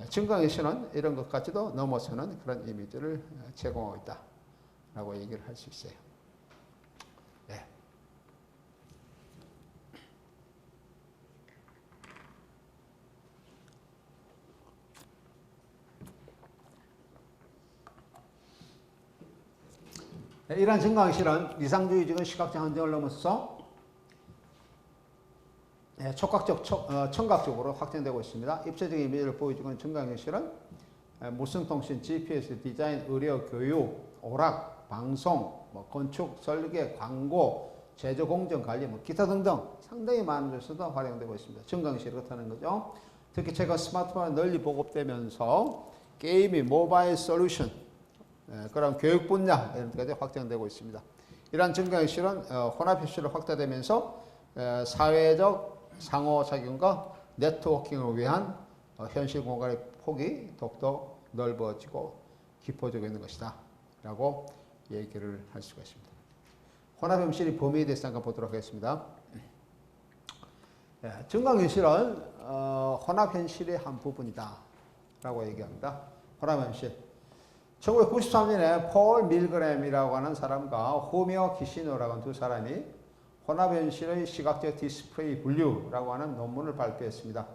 증강현실은 이런 것까지도 넘어서는 그런 이미지를 제공하고 있다라고 얘기를 할 수 있어요. 이러한 증강현실은 이상주의적인 시각적 한정을 넘어서서 촉각적, 청각적으로 확장되고 있습니다. 입체적인 이미지를 보여주는 증강현실은 무선통신, GPS, 디자인, 의료, 교육, 오락, 방송, 건축, 설계, 광고, 제조, 공정, 관리, 기타 등등 상당히 많은 데서도 활용되고 있습니다. 증강현실이 그렇다는 거죠. 특히 최근 스마트폰이 널리 보급되면서 게임이 모바일 솔루션, 그런 교육 분야 이런 데까지 확장되고 있습니다. 이러한 증강현실은 혼합현실로 확대되면서 사회적 상호작용과 네트워킹을 위한 현실 공간의 폭이 더욱더 넓어지고 깊어지고 있는 것이다 라고 얘기를 할 수가 있습니다. 혼합현실의 범위에 대해서 잠깐 보도록 하겠습니다. 증강현실은 혼합현실의 한 부분이다 라고 얘기합니다. 혼합현실. 1993년에 폴 밀그램이라고 하는 사람과 호미오 키시노라고 하는 두 사람이 혼합현실의 시각적 디스플레이 분류라고 하는 논문을 발표했습니다.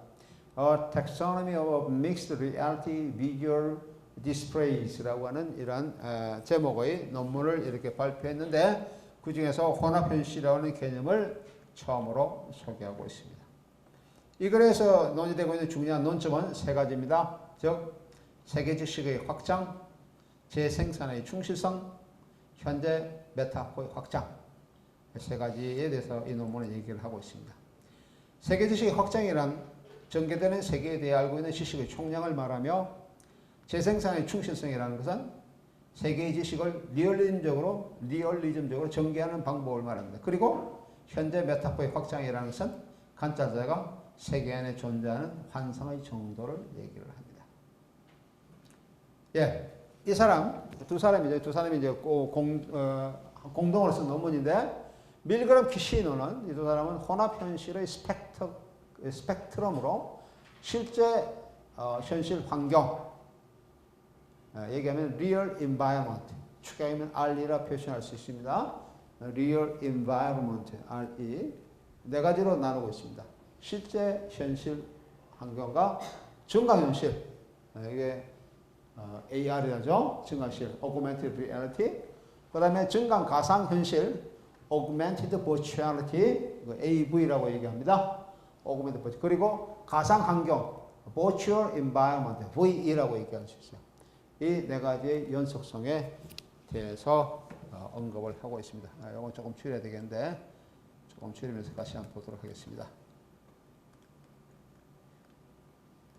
A Taxonomy of Mixed Reality Visual Displays라고 하는 이런 제목의 논문을 이렇게 발표했는데 그 중에서 혼합현실이라고 하는 개념을 처음으로 소개하고 있습니다. 이 글에서 논의되고 있는 중요한 논점은 세 가지입니다. 즉, 세계지식의 확장, 재생산의 충실성, 현재 메타포의 확장, 세 가지에 대해서 이 논문은 얘기를 하고 있습니다. 세계지식의 확장이란 전개되는 세계에 대해 알고 있는 지식의 총량을 말하며, 재생산의 충실성이라는 것은 세계의 지식을 리얼리즘적으로 전개하는 방법을 말합니다. 그리고 현대 메타포의 확장이라는 것은 관찰자가 세계 안에 존재하는 환상의 정도를 얘기를 합니다. 예, 이 사람 두 사람이 이제 공동으로 쓴 논문인데 밀그럼 키시노는 이 두 사람은 혼합 현실의 스펙트럼으로 실제 현실 환경 얘기하면 real environment 추가하면 RE라 표현할 수 있습니다. real environment RE 네 가지로 나누고 있습니다. 실제 현실 환경과 증강현실 이게 AR이라죠. 증강현실 augmented reality 그 다음에 증강 가상현실 augmented virtuality AV라고 얘기합니다. augmented virtuality 그리고 가상환경 virtual environment VE라고 얘기할 수 있어요. 이 네 가지의 연속성에 대해서 언급을 하고 있습니다. 이건 조금 줄여야 되겠는데 조금 줄이면서 다시 한번 보도록 하겠습니다.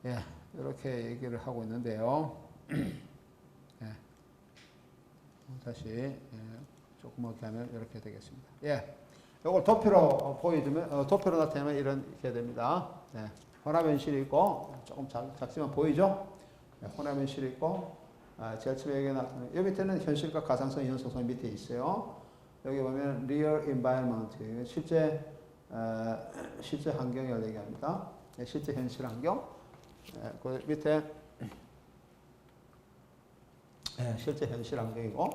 예, 이렇게 얘기를 하고 있는데요. 예, 다시 조그맣게 하면 이렇게 되겠습니다. 예, 이걸 도표로 보여주면 도표로 나타내면 이렇게 됩니다. 예, 혼합현실이 있고 조금 작지만 보이죠? 예, 혼합현실이 있고 제일 처음에 여기 나타나는 여기 밑에는 현실과 가상성, 연속성 밑에 있어요. 여기 보면 real environment 실제 환경을 얘기합니다. 예, 실제 현실 환경. 예, 그 밑에 예, 실제 현실 환경이고,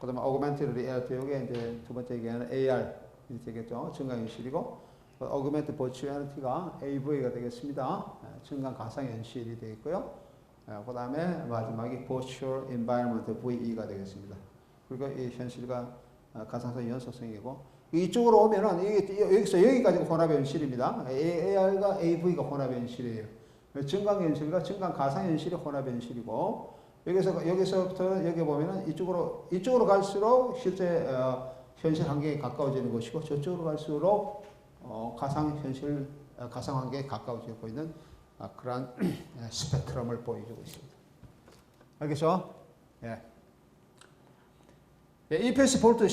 그 다음에 augmented reality, 이게 이제 두 번째 얘기하는 AR, 이렇게 되겠죠. 증강현실이고, augmented virtuality가 AV가 되겠습니다. 예, 증강 가상현실이 되겠고요. 예, 그 다음에 마지막이 virtual environment VE가 되겠습니다. 그리고 이 현실과 가상성 연속성이고, 이쪽으로 오면은, 여기서 여기까지가 혼합현실입니다. AR과 AV가 혼합현실이에요. 증강현실과 증강 가상현실이 혼합현실이고, 여기서부터 여기 보면은 이쪽으로 갈수록 실제 현실 환경에 가까워지는 것이고, 저쪽으로 갈수록 가상현실, 가상환경에 가까워지고 있는 그러한 스펙트럼을 보여주고 있습니다. 알겠죠? 예. EPS 볼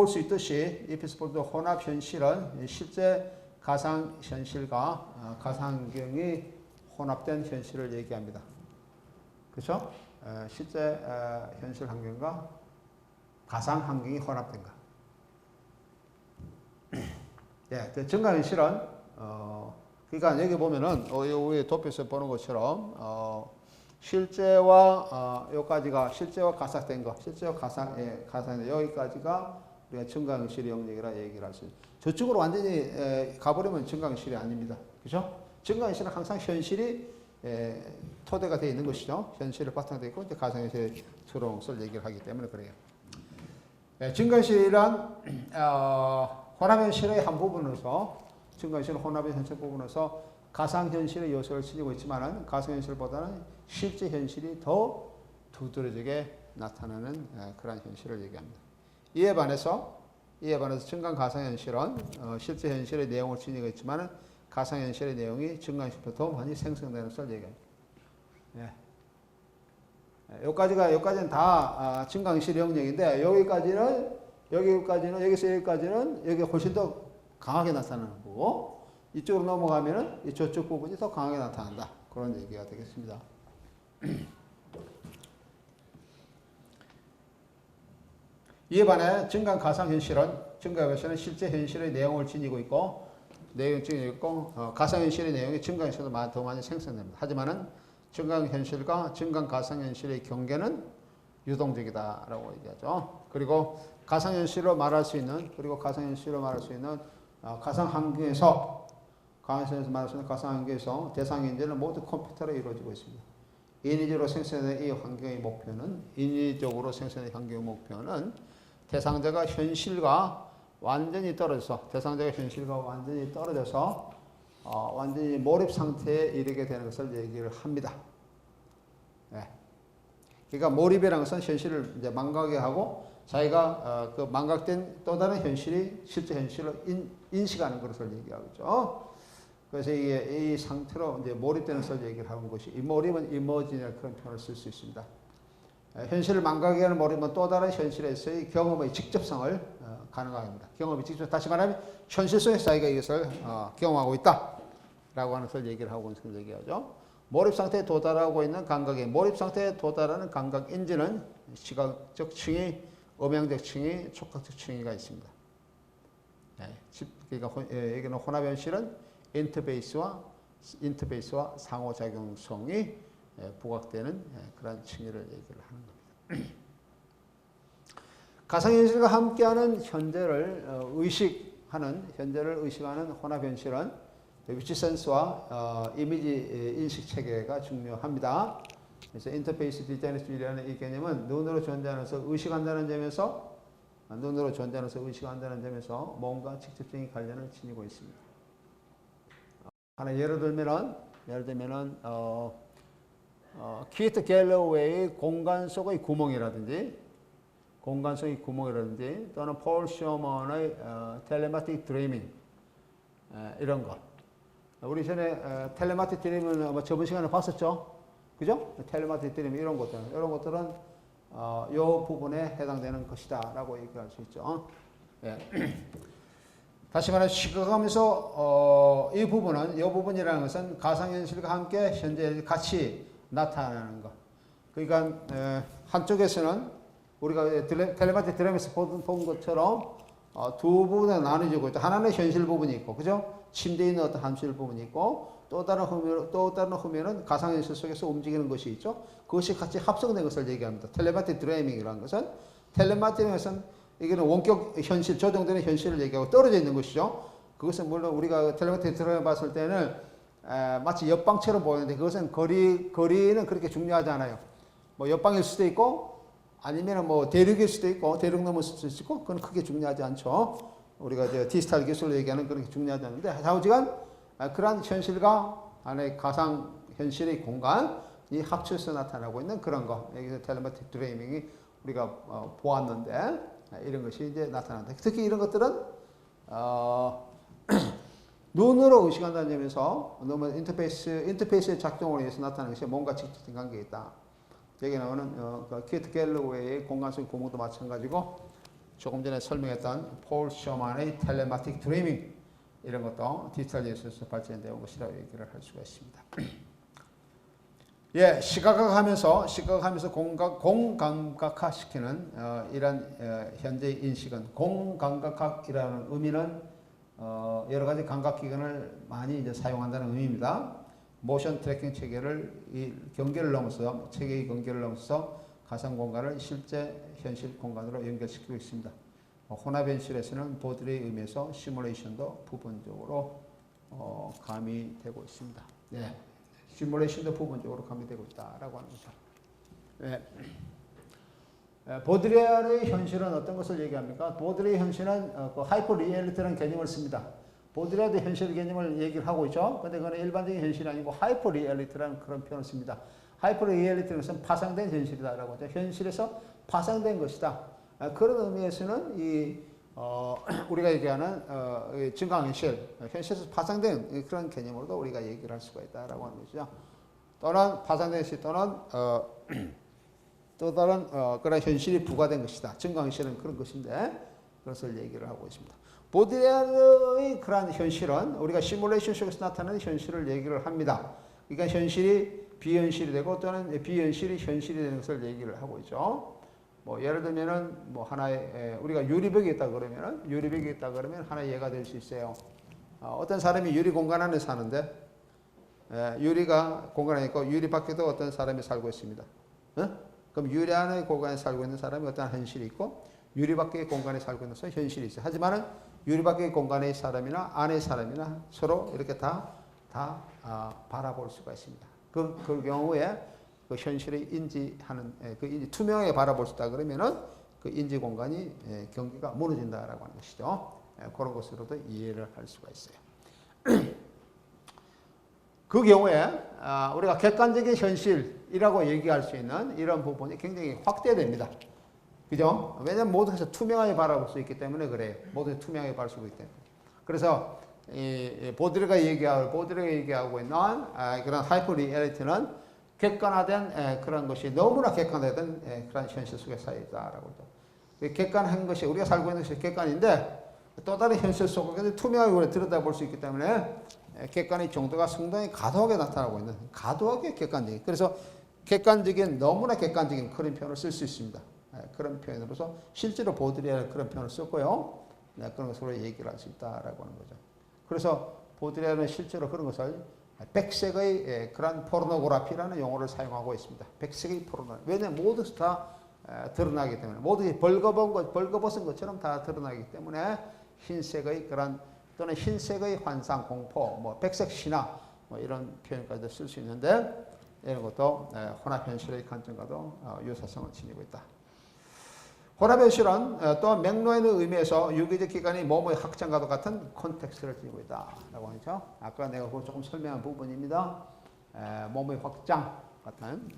수 있듯이 EPS 볼도 혼합현실은 실제 가상현실과 가상환경이 혼합된 현실을 얘기합니다. 그렇죠? 실제 현실 환경과 가상 환경이 혼합된 것. 예, 증강현실은 그러니까 여기 보면은 우리 도표에서 보는 것처럼 실제와 여기까지가 실제와 가상된 것, 실제와 가상 여기까지가 우리가 증강현실의 영역이라 얘기를 할 수 있어요. 저쪽으로 완전히 가버리면 증강현실이 아닙니다. 그렇죠? 증강현실은 항상 현실이 토대가 되어 있는 것이죠. 현실을 바탕으로 되어 있고 이제 가상현실의 들어온 것을 얘기를 하기 때문에 그래요. 증강현실이란 혼합현실의 한 부분으로서 증강현실은 혼합의 현실 부분에서 가상현실의 요소를 지니고 있지만 가상현실보다는 실제 현실이 더 두드러지게 나타나는 그런 현실을 얘기합니다. 이에 반해서 증강 가상현실은 실제 현실의 내용을 지니고 있지만 가상현실의 내용이 증강현실보다 더 많이 생성되는 것을 얘기합니다. 예. 여기까지는 다 증강현실 영역인데 여기서 여기까지는 여기 훨씬 더 강하게 나타나는 거고 이쪽으로 넘어가면은 저쪽 부분이 더 강하게 나타난다. 그런 얘기가 되겠습니다. 이에 반해 증강 가상현실은 실제 현실의 내용을 지니고 있고 가상현실의 내용이 증강현실보다 더 많이 생성됩니다. 하지만은 증강현실과 증강 가상현실의 경계는 유동적이다라고 얘기하죠. 그리고 가상현실로 말할 수 있는 가상환경에서 대상현재는 모두 컴퓨터로 이루어지고 있습니다. 인위적으로 생성된 이 환경의 목표는 대상자가 현실과 완전히 떨어져서 완전히 몰입 상태에 이르게 되는 것을 얘기를 합니다. 네. 그러니까 몰입이라는 것은 현실을 이제 망각하게 하고 자기가 그 망각된 또 다른 현실이 실제 현실로 인식하는 것을 얘기하죠. 그래서 이 상태로 이제 몰입되는 것을 얘기를 하는 것이 이 몰입은 이머진이라는 그런 표현을 쓸 수 있습니다. 현실을 망각하는 모르면 또 다른 현실에서의 경험의 직접성을 가능하게 합니다. 경험의 직접, 다시 말하면 현실 속에서 자기가 이것을 경험하고 있다라고 하는 것을 얘기를 하고 있는 것을 얘기하죠. 몰입 상태에 도달하고 있는 감각의 몰입 상태에 도달하는 감각 인지는 시각적 층위, 음향적 층위, 촉각적 층위가 있습니다. 그러니까 여기는 혼합 현실은 인터페이스와 상호작용성이 부각되는 그런 층위를 얘기를 하는 겁니다. 가상현실과 함께하는 현재를 의식하는 혼합 현실은 위치 센스와 이미지 인식 체계가 중요합니다. 그래서 인터페이스 디자이너스라는 이 개념은 눈으로 존재하면서 의식한다는 점에서 뭔가 직접적인 관련을 지니고 있습니다. 하나 예를 들면은 키트 갤러웨이의 공간 속의 구멍이라든지 또는 폴 쇼먼의 텔레마틱 드리밍 이런 것. 우리 전에 텔레마틱 드리밍은 아마 저번 시간에 봤었죠? 그죠? 텔레마틱 드리밍 이런 것들은 이 부분에 해당되는 것이다 라고 얘기할 수 있죠. 예. 다시 말해 시각하면서 이 부분이라는 것은 가상현실과 함께 현재 같이 나타나는 것. 그러니까 한쪽에서는 우리가 텔레마틱 드라마에서 본 것처럼 두 부분에 나눠지고 있다. 하나는 현실 부분이 있고, 그죠? 침대에 있는 어떤 현실 부분이 있고, 또 다른 후면은 가상현실 속에서 움직이는 것이 있죠. 그것이 같이 합성된 것을 얘기합니다. 텔레마틱 드라이밍이라는 것은, 이게는 원격 현실, 조정되는 현실을 얘기하고 떨어져 있는 것이죠. 그것은 물론 우리가 텔레마틱 드라이밍 봤을 때는 마치 옆방처럼 보이는데 그것은 거리는 그렇게 중요하지 않아요. 뭐 옆방일 수도 있고, 아니면 뭐 대륙일 수도 있고, 대륙 넘을 수도 있고, 그건 크게 중요하지 않죠. 우리가 이제 디지털 기술로 얘기하는 그런 게 중요하지 않은데, 좌우지간 그러한 현실과 안에 가상 현실의 공간이 합쳐서 나타나고 있는 그런 거. 여기서 텔레마틱 드레이밍이 우리가 보았는데, 이런 것이 이제 나타난다. 특히 이런 것들은, 눈으로 의식한다는 점에서 너무 인터페이스의 작동으로 인해서 나타나는 것이 뭔가 직접적인 관계가 있다. 여기 나오는 키트 갤러웨이의 공간 속 구멍도 마찬가지고 조금 전에 설명했던 폴 쇼만의 텔레마틱 드리밍 이런 것도 디지털 예술에서 발전되어 온 것이라고 얘기를 할 수가 있습니다. 예, 시각화하면서 공감각화시키는 이런 현재의 인식은 공감각학이라는 의미는 여러 가지 감각기관을 많이 이제 사용한다는 의미입니다. 모션 트래킹 체계의 경계를 넘어서 가상 공간을 실제 현실 공간으로 연결시키고 있습니다. 혼합 현실에서는 보드레이 의미에서 시뮬레이션도 부분적으로 가미되고 있습니다. 네. 시뮬레이션도 부분적으로 가미되고 있다라고 하는 거죠. 네. 보드레이의 현실은 어떤 것을 얘기합니까? 보드레이 현실은 하이퍼 리얼리티라는 개념을 씁니다. 보드레이도 현실 개념을 얘기를 하고 있죠. 근데 그건 일반적인 현실이 아니고 하이퍼 리얼리티라는 그런 표현을 씁니다. 하이퍼 리얼리티는 것은 파생된 현실이다라고 하죠. 현실에서 파생된 것이다. 그런 의미에서는 우리가 얘기하는 증강현실, 현실에서 파생된 그런 개념으로도 우리가 얘기를 할 수가 있다라고 하는 것이죠. 또는 파생된 현실 또는 또 다른 그런 현실이 부과된 것이다. 증강현실은 그런 것인데 그것을 얘기를 하고 있습니다. 보드레이의 그러한 현실은 우리가 시뮬레이션 속에서 나타나는 현실을 얘기를 합니다. 그러니까 현실이 비현실이 되고 또는 비현실이 현실이 되는 것을 얘기를 하고 있죠. 뭐 예를 들면은 뭐 하나의 우리가 유리벽이 있다 그러면 하나의 예가 될 수 있어요. 어떤 사람이 유리 공간 안에 사는데 유리가 공간에 있고 유리 밖에도 어떤 사람이 살고 있습니다. 그럼 유리 안의 공간에 살고 있는 사람이 어떤 현실이 있고 유리 밖의 공간에 살고 있는 사람이 현실이 있어요. 하지만은 유리 밖의 공간의 사람이나 안의 사람이나 서로 이렇게 다 바라볼 수가 있습니다. 그 경우에 그 현실을 인지하는 투명하게 바라볼 수 있다 그러면은 그 인지 공간이 경계가 무너진다라고 하는 것이죠. 그런 것으로도 이해를 할 수가 있어요. 그 경우에 우리가 객관적인 현실이라고 얘기할 수 있는 이런 부분이 굉장히 확대됩니다. 그죠? 왜냐하면 모든 것을 투명하게 바라볼 수 있기 때문에 그래요. 모든 것을 투명하게 바라볼 수 있기 때문에. 그래서 보드레가 얘기하고 있는 그런 하이퍼 리얼리티는 객관화된 그런 것이 너무나 객관화된 그런 현실 속에 쌓여있다라고 하죠. 객관한 것이 우리가 살고 있는 것이 객관인데 또 다른 현실 속에 투명하게 들여다볼 수 있기 때문에 객관의 정도가 상당히 가도하게 나타나고 있는 가도하게 객관적인 그래서 객관적인 너무나 객관적인 그런 표현을 쓸 수 있습니다. 그런 표현으로서 실제로 보드리아는 그런 표현을 썼고요. 그런 것으로 얘기를 할 수 있다라고 하는 거죠. 그래서 보드리아는 실제로 그런 것을 백색의 그런 포르노그래피라는 용어를 사용하고 있습니다. 백색의 포르노. 왜냐하면 모두 다 드러나기 때문에 모두 벌거벗은 것처럼 다 드러나기 때문에 흰색의 그런 또는 흰색의 환상, 공포, 뭐 백색 신화 뭐 이런 표현까지도 쓸 수 있는데 이런 것도 혼합 현실의 관점과도 유사성을 지니고 있다. 혼합 현실은 또 맥로인의 의미에서 유기적 기관이 뭐뭐의 확장과도 같은 콘텍스트를 지니고 있다라고 하죠. 아까 내가 조금 설명한 부분입니다. 뭐뭐의 확장 같은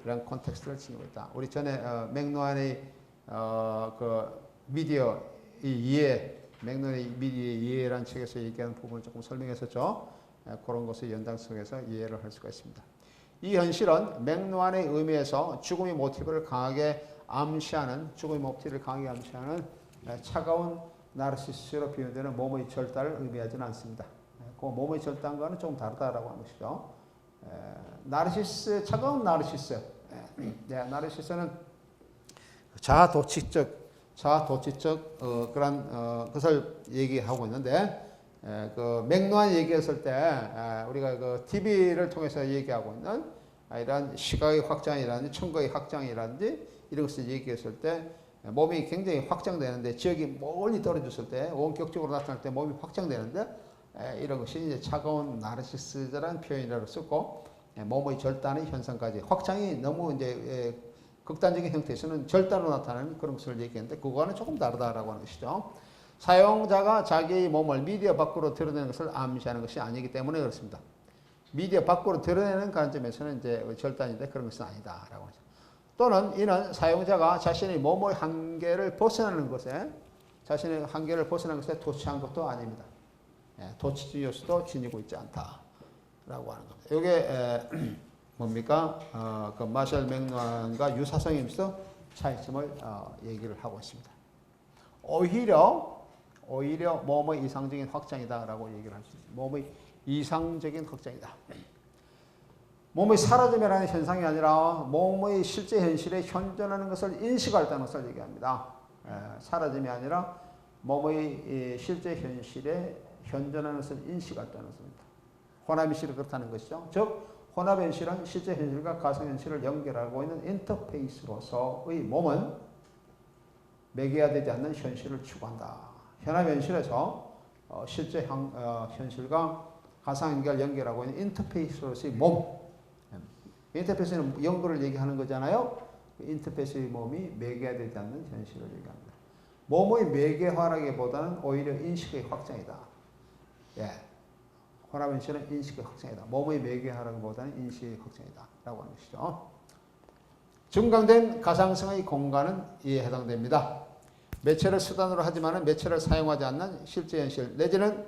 그런 콘텍스트를 지니고 있다. 우리 전에 맥로인의 그 미디어 이해 맥론의 미디어의 이해라는 책에서 얘기하는 부분을 조금 설명했었죠. 그런 것의 연장성에서 이해를 할 수가 있습니다. 이 현실은 맥노안의 의미에서 죽음의 모티브를 강하게 암시하는 차가운 나르시스로 표현되는 몸의 절단을 의미하지는 않습니다. 그 몸의 절단과는 좀 다르다라고 하는 것이죠. 나르시스, 차가운 나르시스. 나르시스는 자아도취적 그런 것을 얘기하고 있는데 그 맥노안 얘기했을 때 우리가 그 TV를 통해서 얘기하고 있는 이런 시각의 확장이라든지 청각의 확장이라든지 이런 것을 얘기했을 때 몸이 굉장히 확장되는데 지역이 멀리 떨어졌을 때 원격적으로 나타날 때 몸이 확장되는데 이런 것이 이제 차가운 나르시스라는 표현이라고 썼고 몸의 절단의 현상까지 확장이 너무 이제 극단적인 형태에서는 절단으로 나타나는 그런 것을 얘기했는데 그거와는 조금 다르다라고 하는 것이죠. 사용자가 자기의 몸을 미디어 밖으로 드러내는 것을 암시하는 것이 아니기 때문에 그렇습니다. 미디어 밖으로 드러내는 관점에서는 이제 절단인데 그런 것은 아니다라고 하죠. 또는 이는 사용자가 자신의 몸의 한계를 벗어나는 것에 도취한 것도 아닙니다. 도취 요소도 지니고 있지 않다라고 하는 겁니다. 이게 뭡니까? 그 마셜 맥노안과 유사성이면서 차이점을 얘기를 하고 있습니다. 오히려 몸의 이상적인 확장이다라고 얘기를 할 수 있습니다. 몸의 이상적인 확장이다. 몸의 사라짐이라는 현상이 아니라 몸의 실제 현실에 현존하는 것을 인식한다는 것을 얘기합니다. 사라짐이 아니라 몸의 실제 현실에 현존하는 것을 인식한다는 것입니다. 혼합현실이 그렇다는 것이죠. 즉 혼합현실은 실제 현실과 가상현실을 연결하고 있는 인터페이스로서의 몸은 매개화되지 않는 현실을 추구한다. 혼합현실에서 실제 현실과 가상현실을 연결하고 있는 인터페이스로서의 몸. 인터페이스는 연결을 얘기하는 거잖아요. 인터페이스의 몸이 매개화되지 않는 현실을 얘기합니다. 몸의 매개화라기보다는 오히려 인식의 확장이다. 혼합현실은 인식의 확장이다. 몸의 매개화라기보다는 인식의 확장이다. 라고 하는 것이죠. 증강된 가상성의 공간은 이에 해당됩니다. 매체를 수단으로 하지만 매체를 사용하지 않는 실제 현실 내지는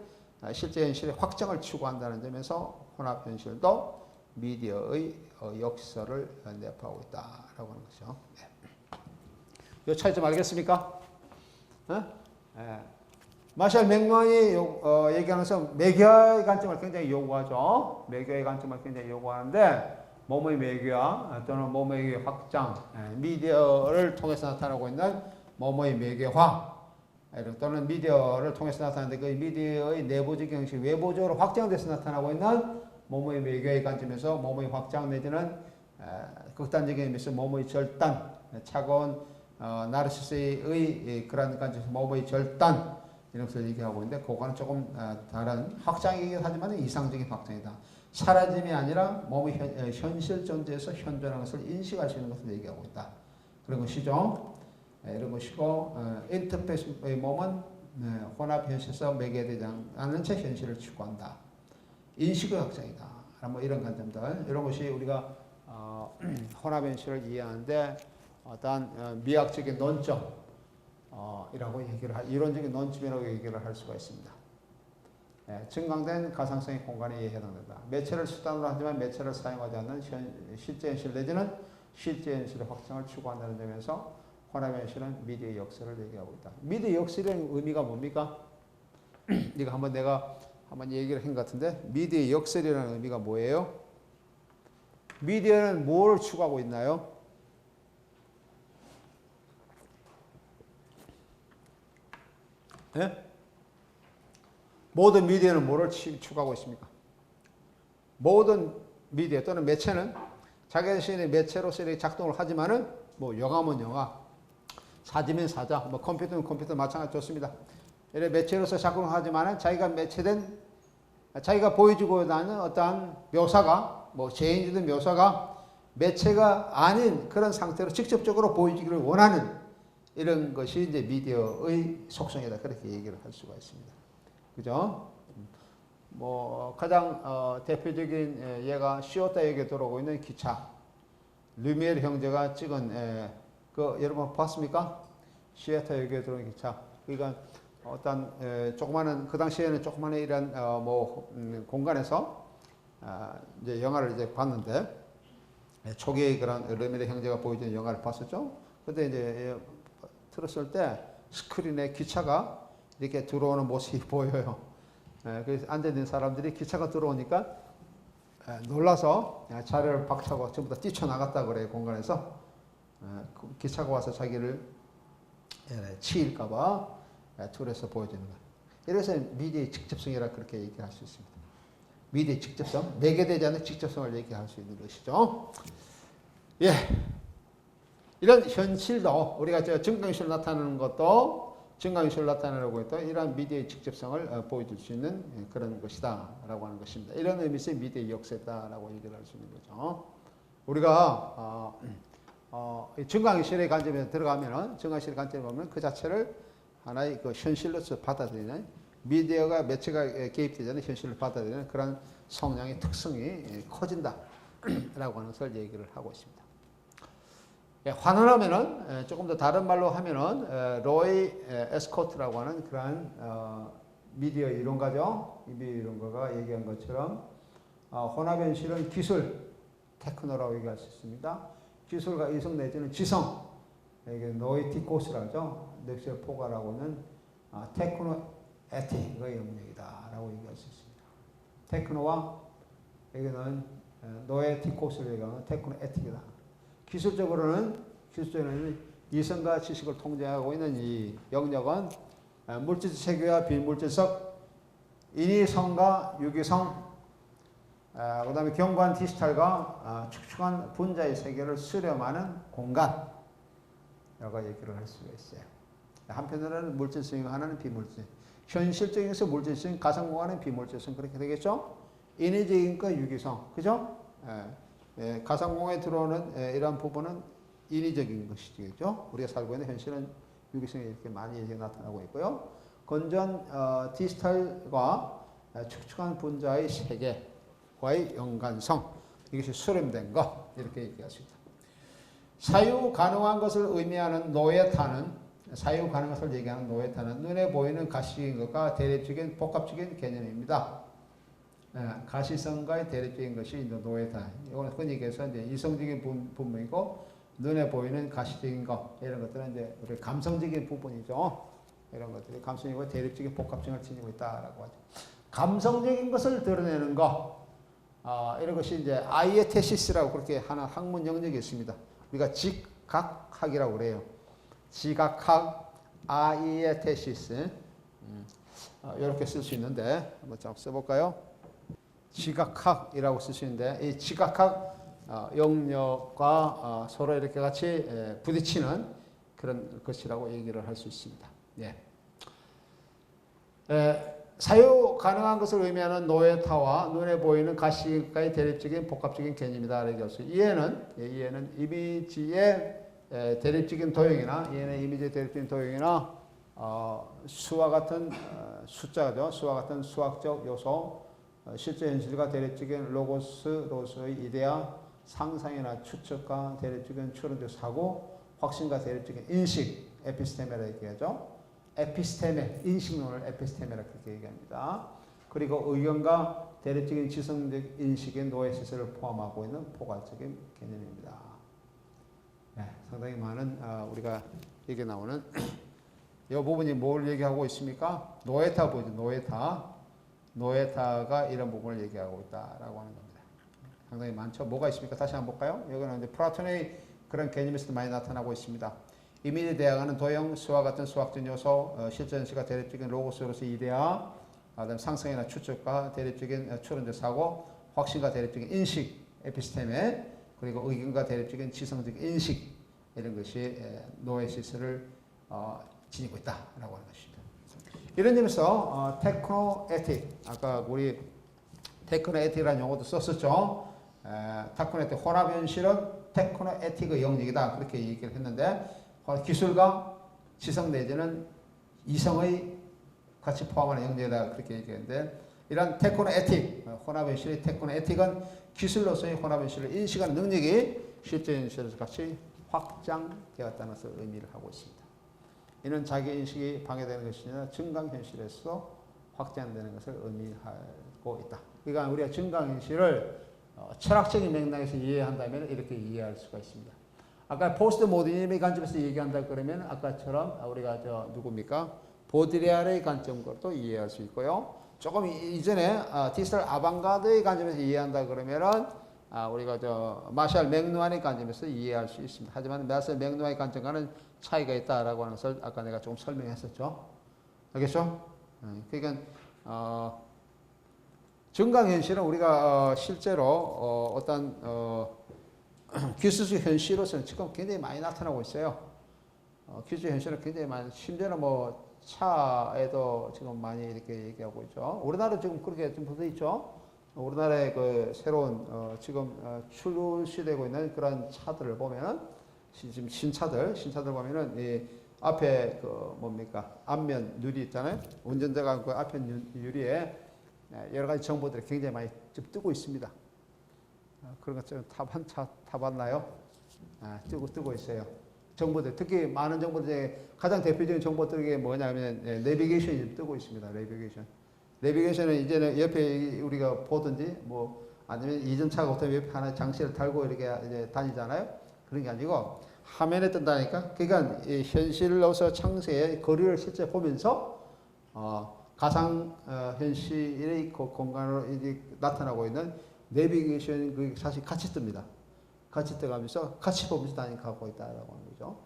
실제 현실의 확장을 추구한다는 점에서 혼합현실도 미디어의 역설을 내포하고 있다라고 하는 것이죠. 이 차이점 알겠습니까? 마샬 맥노안이 얘기하면서 매개화의 관점을 굉장히 요구하죠. 매개화의 관점을 굉장히 요구하는데 몸의 매개화 또는 몸의 확장, 미디어를 통해서 나타나고 있는 몸의 매개화 또는 미디어를 통해서 나타나는데 그 미디어의 내부적인 형식, 외부적으로 확장돼서 나타나고 있는 몸의 매개화의 관점에서 몸의 확장 내지는 극단적인 의미에서 몸의 절단, 차가운 나르시스의 그런 관점에서 몸의 절단 이런 것을 얘기하고 있는데 그거는 조금 다른 확장이긴 하지만 이상적인 확장이다. 사라짐이 아니라 몸의 현실 존재에서 현존하는 것을 인식할 수 있는 것을 얘기하고 있다. 그런 것이죠. 이런 것이고 인터페이스의 몸은 혼합 현실에서 매개되지 않는 채 현실을 추구한다. 인식의 확장이다. 뭐 이런 관점들 이런 것이 우리가 혼합 현실을 이해하는데 어떤 미학적인 논점 이라고 얘기를 이론적인 논점이라고 얘기를 할 수가 있습니다. 증강된 가상성의 공간에 해당된다. 매체를 수단으로 하지만 매체를 사용하지 않는 실제 현실 내지는 실제 현실의 확장을 추구한다는 점에서 혼합 현실은 미디어의 역설을 얘기하고 있다. 미디어의 역설의 의미가 뭡니까? 이거 내가 한번 얘기를 한 것 같은데, 미디어의 역설이라는 의미가 뭐예요? 미디어는 뭘 추구하고 있나요? 네? 모든 미디어는 뭐를 추구하고 있습니까? 모든 미디어 또는 매체는 자기 자신의 매체로서 이렇게 작동을 하지만은 뭐 영화면 영화, 사진이면 사자, 뭐 컴퓨터면 컴퓨터 마찬가지 좋습니다. 이렇게 매체로서 작동을 하지만은 자기가 매체된 자기가 보여주고 있는 어떠한 묘사가 뭐 제인지든 묘사가 매체가 아닌 그런 상태로 직접적으로 보여주기를 원하는 이런 것이 이제 미디어의 속성이다. 그렇게 얘기를 할 수가 있습니다. 그죠? 뭐 가장 대표적인 예가 시오타역에 돌아오고 있는 기차. 르미엘 형제가 찍은 그 여러분 봤습니까? 시오타역에 들어오는 기차. 그러니까 어떤 조그마한 그 당시에는 조그마한 이런 공간에서 이제 영화를 이제 봤는데 초기에 그런 르미엘 형제가 보여주는 영화를 봤었죠. 그때 이제 틀었을 때 스크린에 기차가 이렇게 들어오는 모습이 보여요. 그래서 앉아있는 사람들이 기차가 들어오니까 놀라서 자리를 박차고 전부 다 뛰쳐나갔다 그래요. 공간에서. 기차가 와서 자기를 치일까봐 툴에서 보여주는 거예요. 이래서 미디어의 직접성이라 그렇게 얘기할 수 있습니다. 미디어의 직접성, 매개되지 않는 직접성을 얘기할 수 있는 것이죠. 예. 이런 현실도 우리가 증강현실 나타내는 것도 증강현실을 나타내려고 했던 이러한 미디어의 직접성을 보여줄 수 있는 그런 것이다 라고 하는 것입니다. 이런 의미에서 미디어의 역사다 라고 얘기를 할 수 있는 거죠. 우리가 증강현실의 관점에 들어가면은 증강현실의 관점에 보면 그 자체를 하나의 그 현실로서 받아들이는 미디어가 매체가 개입되지 않는 현실을 받아들이는 그런 성향의 특성이 커진다 라고 하는 것을 얘기를 하고 있습니다. 환원하면은 조금 더 다른 말로 하면은 로이 에스코트라고 하는 그러한 미디어 이론가죠. 이 미디어 이론가가 얘기한 것처럼 혼합현실은 기술, 테크노라고 얘기할 수 있습니다. 기술과 이성 내지는 지성, 이게 노에티코스라고 하죠. 넥셀 포가라고는 테크노 에틱의 영역이다라고 얘기할 수 있습니다. 테크노와 여기는 노에티코스를 얘기하는 테크노 에틱이다. 기술적으로는 이성과 지식을 통제하고 있는 이 영역은 물질적 세계와 비물질적 인위성과 유기성, 그 다음에 경관 디지털과 축축한 분자의 세계를 수렴하는 공간이라고 얘기를 할 수가 있어요. 한편으로는 물질성이 하나는 비물질, 현실적인 것은 물질성, 가상공간은 비물질성 그렇게 되겠죠. 인위적인 것 유기성, 그죠? 가상공간에 들어오는 이러한 부분은 인위적인 것이죠. 우리가 살고 있는 현실은 유기성이 이렇게 많이 나타나고 있고요. 건전 디지털과 축축한 분자의 세계와의 연관성, 이것이 수렴된 것 이렇게 얘기할 수 있다. 사유 가능한 것을 의미하는 노예타는, 사유 가능한 것을 얘기하는 노예타는 눈에 보이는 가시적인 것과 대립적인 복합적인 개념입니다. 가시성과의 대립적인 것이 노예타. 이건 흔히 얘기해서 이제 이성적인 부분이고 눈에 보이는 가시적인 것 이런 것들은 이제 우리 감성적인 부분이죠. 이런 것들이 감성이고 대립적인 복합성을 지니고 있다라고 하죠. 감성적인 것을 드러내는 것, 이런 것이 이제 아이에테시스라고 그렇게 하는 학문 영역이 있습니다. 우리가 지각학이라고 그래요. 지각학, 아이에테시스. 이렇게 쓸 수 있는데 한번 좀 써볼까요? 지각학이라고 쓸 수 있는데 이 지각학 영역과 서로 이렇게 같이 부딪히는 그런 것이라고 얘기를 할 수 있습니다. 예. 사유 가능한 것을 의미하는 노예타와 눈에 보이는 가시가의 대립적인 복합적인 개념이다. 이해는 이미지의 대립적인 도형이나 이해는 이미지의 대립적인 도형이나 수와 같은 숫자죠. 수와 같은 수학적 요소, 실제 현실과 대립적인 로고스로서의 이데아, 상상이나 추측과 대립적인 추론적 사고, 확신과 대립적인 인식, 에피스테메라 얘기하죠. 에피스테메, 인식론을 에피스테메라 그렇게 얘기합니다. 그리고 의견과 대립적인 지성적 인식의 노예 시설을 포함하고 있는 포괄적인 개념입니다. 네, 상당히 많은 우리가 얘기 나오는 이 부분이 뭘 얘기하고 있습니까? 노에타 보죠. 노에타가 이런 부분을 얘기하고 있다라고 하는 겁니다. 상당히 많죠. 뭐가 있습니까? 다시 한번 볼까요? 여기는 이제 플라톤의 그런 개념에서도 많이 나타나고 있습니다. 이미지 대항하는 도형, 수와 같은 수학적 요소, 실제 현실과 대립적인 로고스로서 이데아, 그다음 상승이나 추측과 대립적인 추론적 사고, 확신과 대립적인 인식, 에피스테메, 그리고 의견과 대립적인 지성적 인식 이런 것이 노예 시설을 지니고 있다라고 하는 것입니다. 이런 점에서 테크노 에틱, 아까 우리 테크노 에틱이라는 용어도 썼었죠. 테크노 에틱, 혼합 현실은 테크노 에틱의 영역이다 그렇게 얘기를 했는데 기술과 지성 내지는 이성의 같이 포함하는 영역이다 그렇게 얘기했는데 이런 테크노 에틱, 혼합 현실의 테크노 에틱은 기술로서의 혼합 현실을 인식하는 능력이 실제 현실에서 같이 확장되었다는 것을 의미를 하고 있습니다. 이는 자기인식이 방해되는 것이 아니라 증강현실에서 확장되는 것을 의미하고 있다. 그러니까 우리가 증강현실을 철학적인 맥락에서 이해한다면 이렇게 이해할 수가 있습니다. 아까 포스트 모더니즘의 관점에서 얘기한다 그러면 아까처럼 우리가 누굽니까? 보드리아르의 관점으로도 이해할 수 있고요. 조금 이전에 디지털 아방가드의 관점에서 이해한다 그러면은 우리가 마샬 맥루한의 관점에서 이해할 수 있습니다. 하지만 마샬 맥루한의 관점과는 차이가 있다라고 하는 것을 아까 내가 조금 설명했었죠. 알겠죠? 그러니까 증강현실은 우리가 실제로 어떤 기술적 현실로서는 지금 굉장히 많이 나타나고 있어요. 기술적 현실은 굉장히 많이, 심지어는 차에도 지금 많이 이렇게 얘기하고 있죠. 우리나라 지금 그렇게 좀 붙어 있죠. 우리나라의 그 새로운 지금 출시되고 있는 그런 차들을 보면은 지금 신차들 보면은 이 앞에 그 뭡니까 앞면 유리 있잖아요. 운전자가 그 앞면 유리에 여러 가지 정보들이 굉장히 많이 좀 뜨고 있습니다. 그런 것처럼 타봤나요? 뜨고 있어요. 정보들, 특히 많은 정보들 중에 가장 대표적인 정보들이 뭐냐면 내비게이션이 좀 뜨고 있습니다. 내비게이션은 이제는 옆에 우리가 보든지 아니면 이전차가 어떤 옆에 하나 장치를 달고 이렇게 이제 다니잖아요. 그런 게 아니고 화면에 뜬다니까. 그러니까 이 현실로서 창세의 거리를 실제 보면서 가상 현실의 그 공간으로 이제 나타나고 있는 내비게이션 그 사실 같이 뜹니다. 같이 떠가면서 같이 보면서 다니고 있다라고 하는 거죠.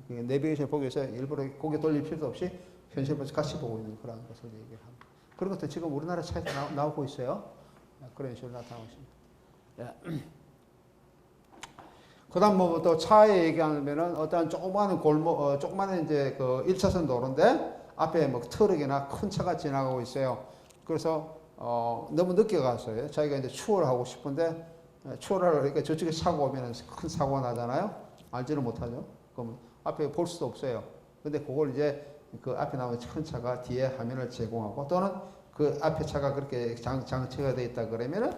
그러니까 내비게이션 보기 위해서 일부러 고개 돌릴 필요도 없이 현실 보면서 같이 보고 있는 그런 것을 얘기를 합니다. 그런 것도 지금 우리나라 차에서 나오고 있어요. 그런 식으로 나타나고 있습니다. 그 다음 또 차에 얘기하면은 어떤 조그마한 골목, 조그마한 이제 그 1차선 도로인데 앞에 트럭이나 큰 차가 지나가고 있어요. 그래서 너무 늦게 갔어요. 자기가 이제 추월을 하고 싶은데 추월하려고 그러니까 저쪽에 사고 오면 큰 사고가 나잖아요. 알지를 못하죠. 그럼 앞에 볼 수도 없어요. 근데 그걸 이제 그 앞에 나오는 큰 차가 뒤에 화면을 제공하고 또는 그 앞에 차가 그렇게 장치가 되어 있다 그러면은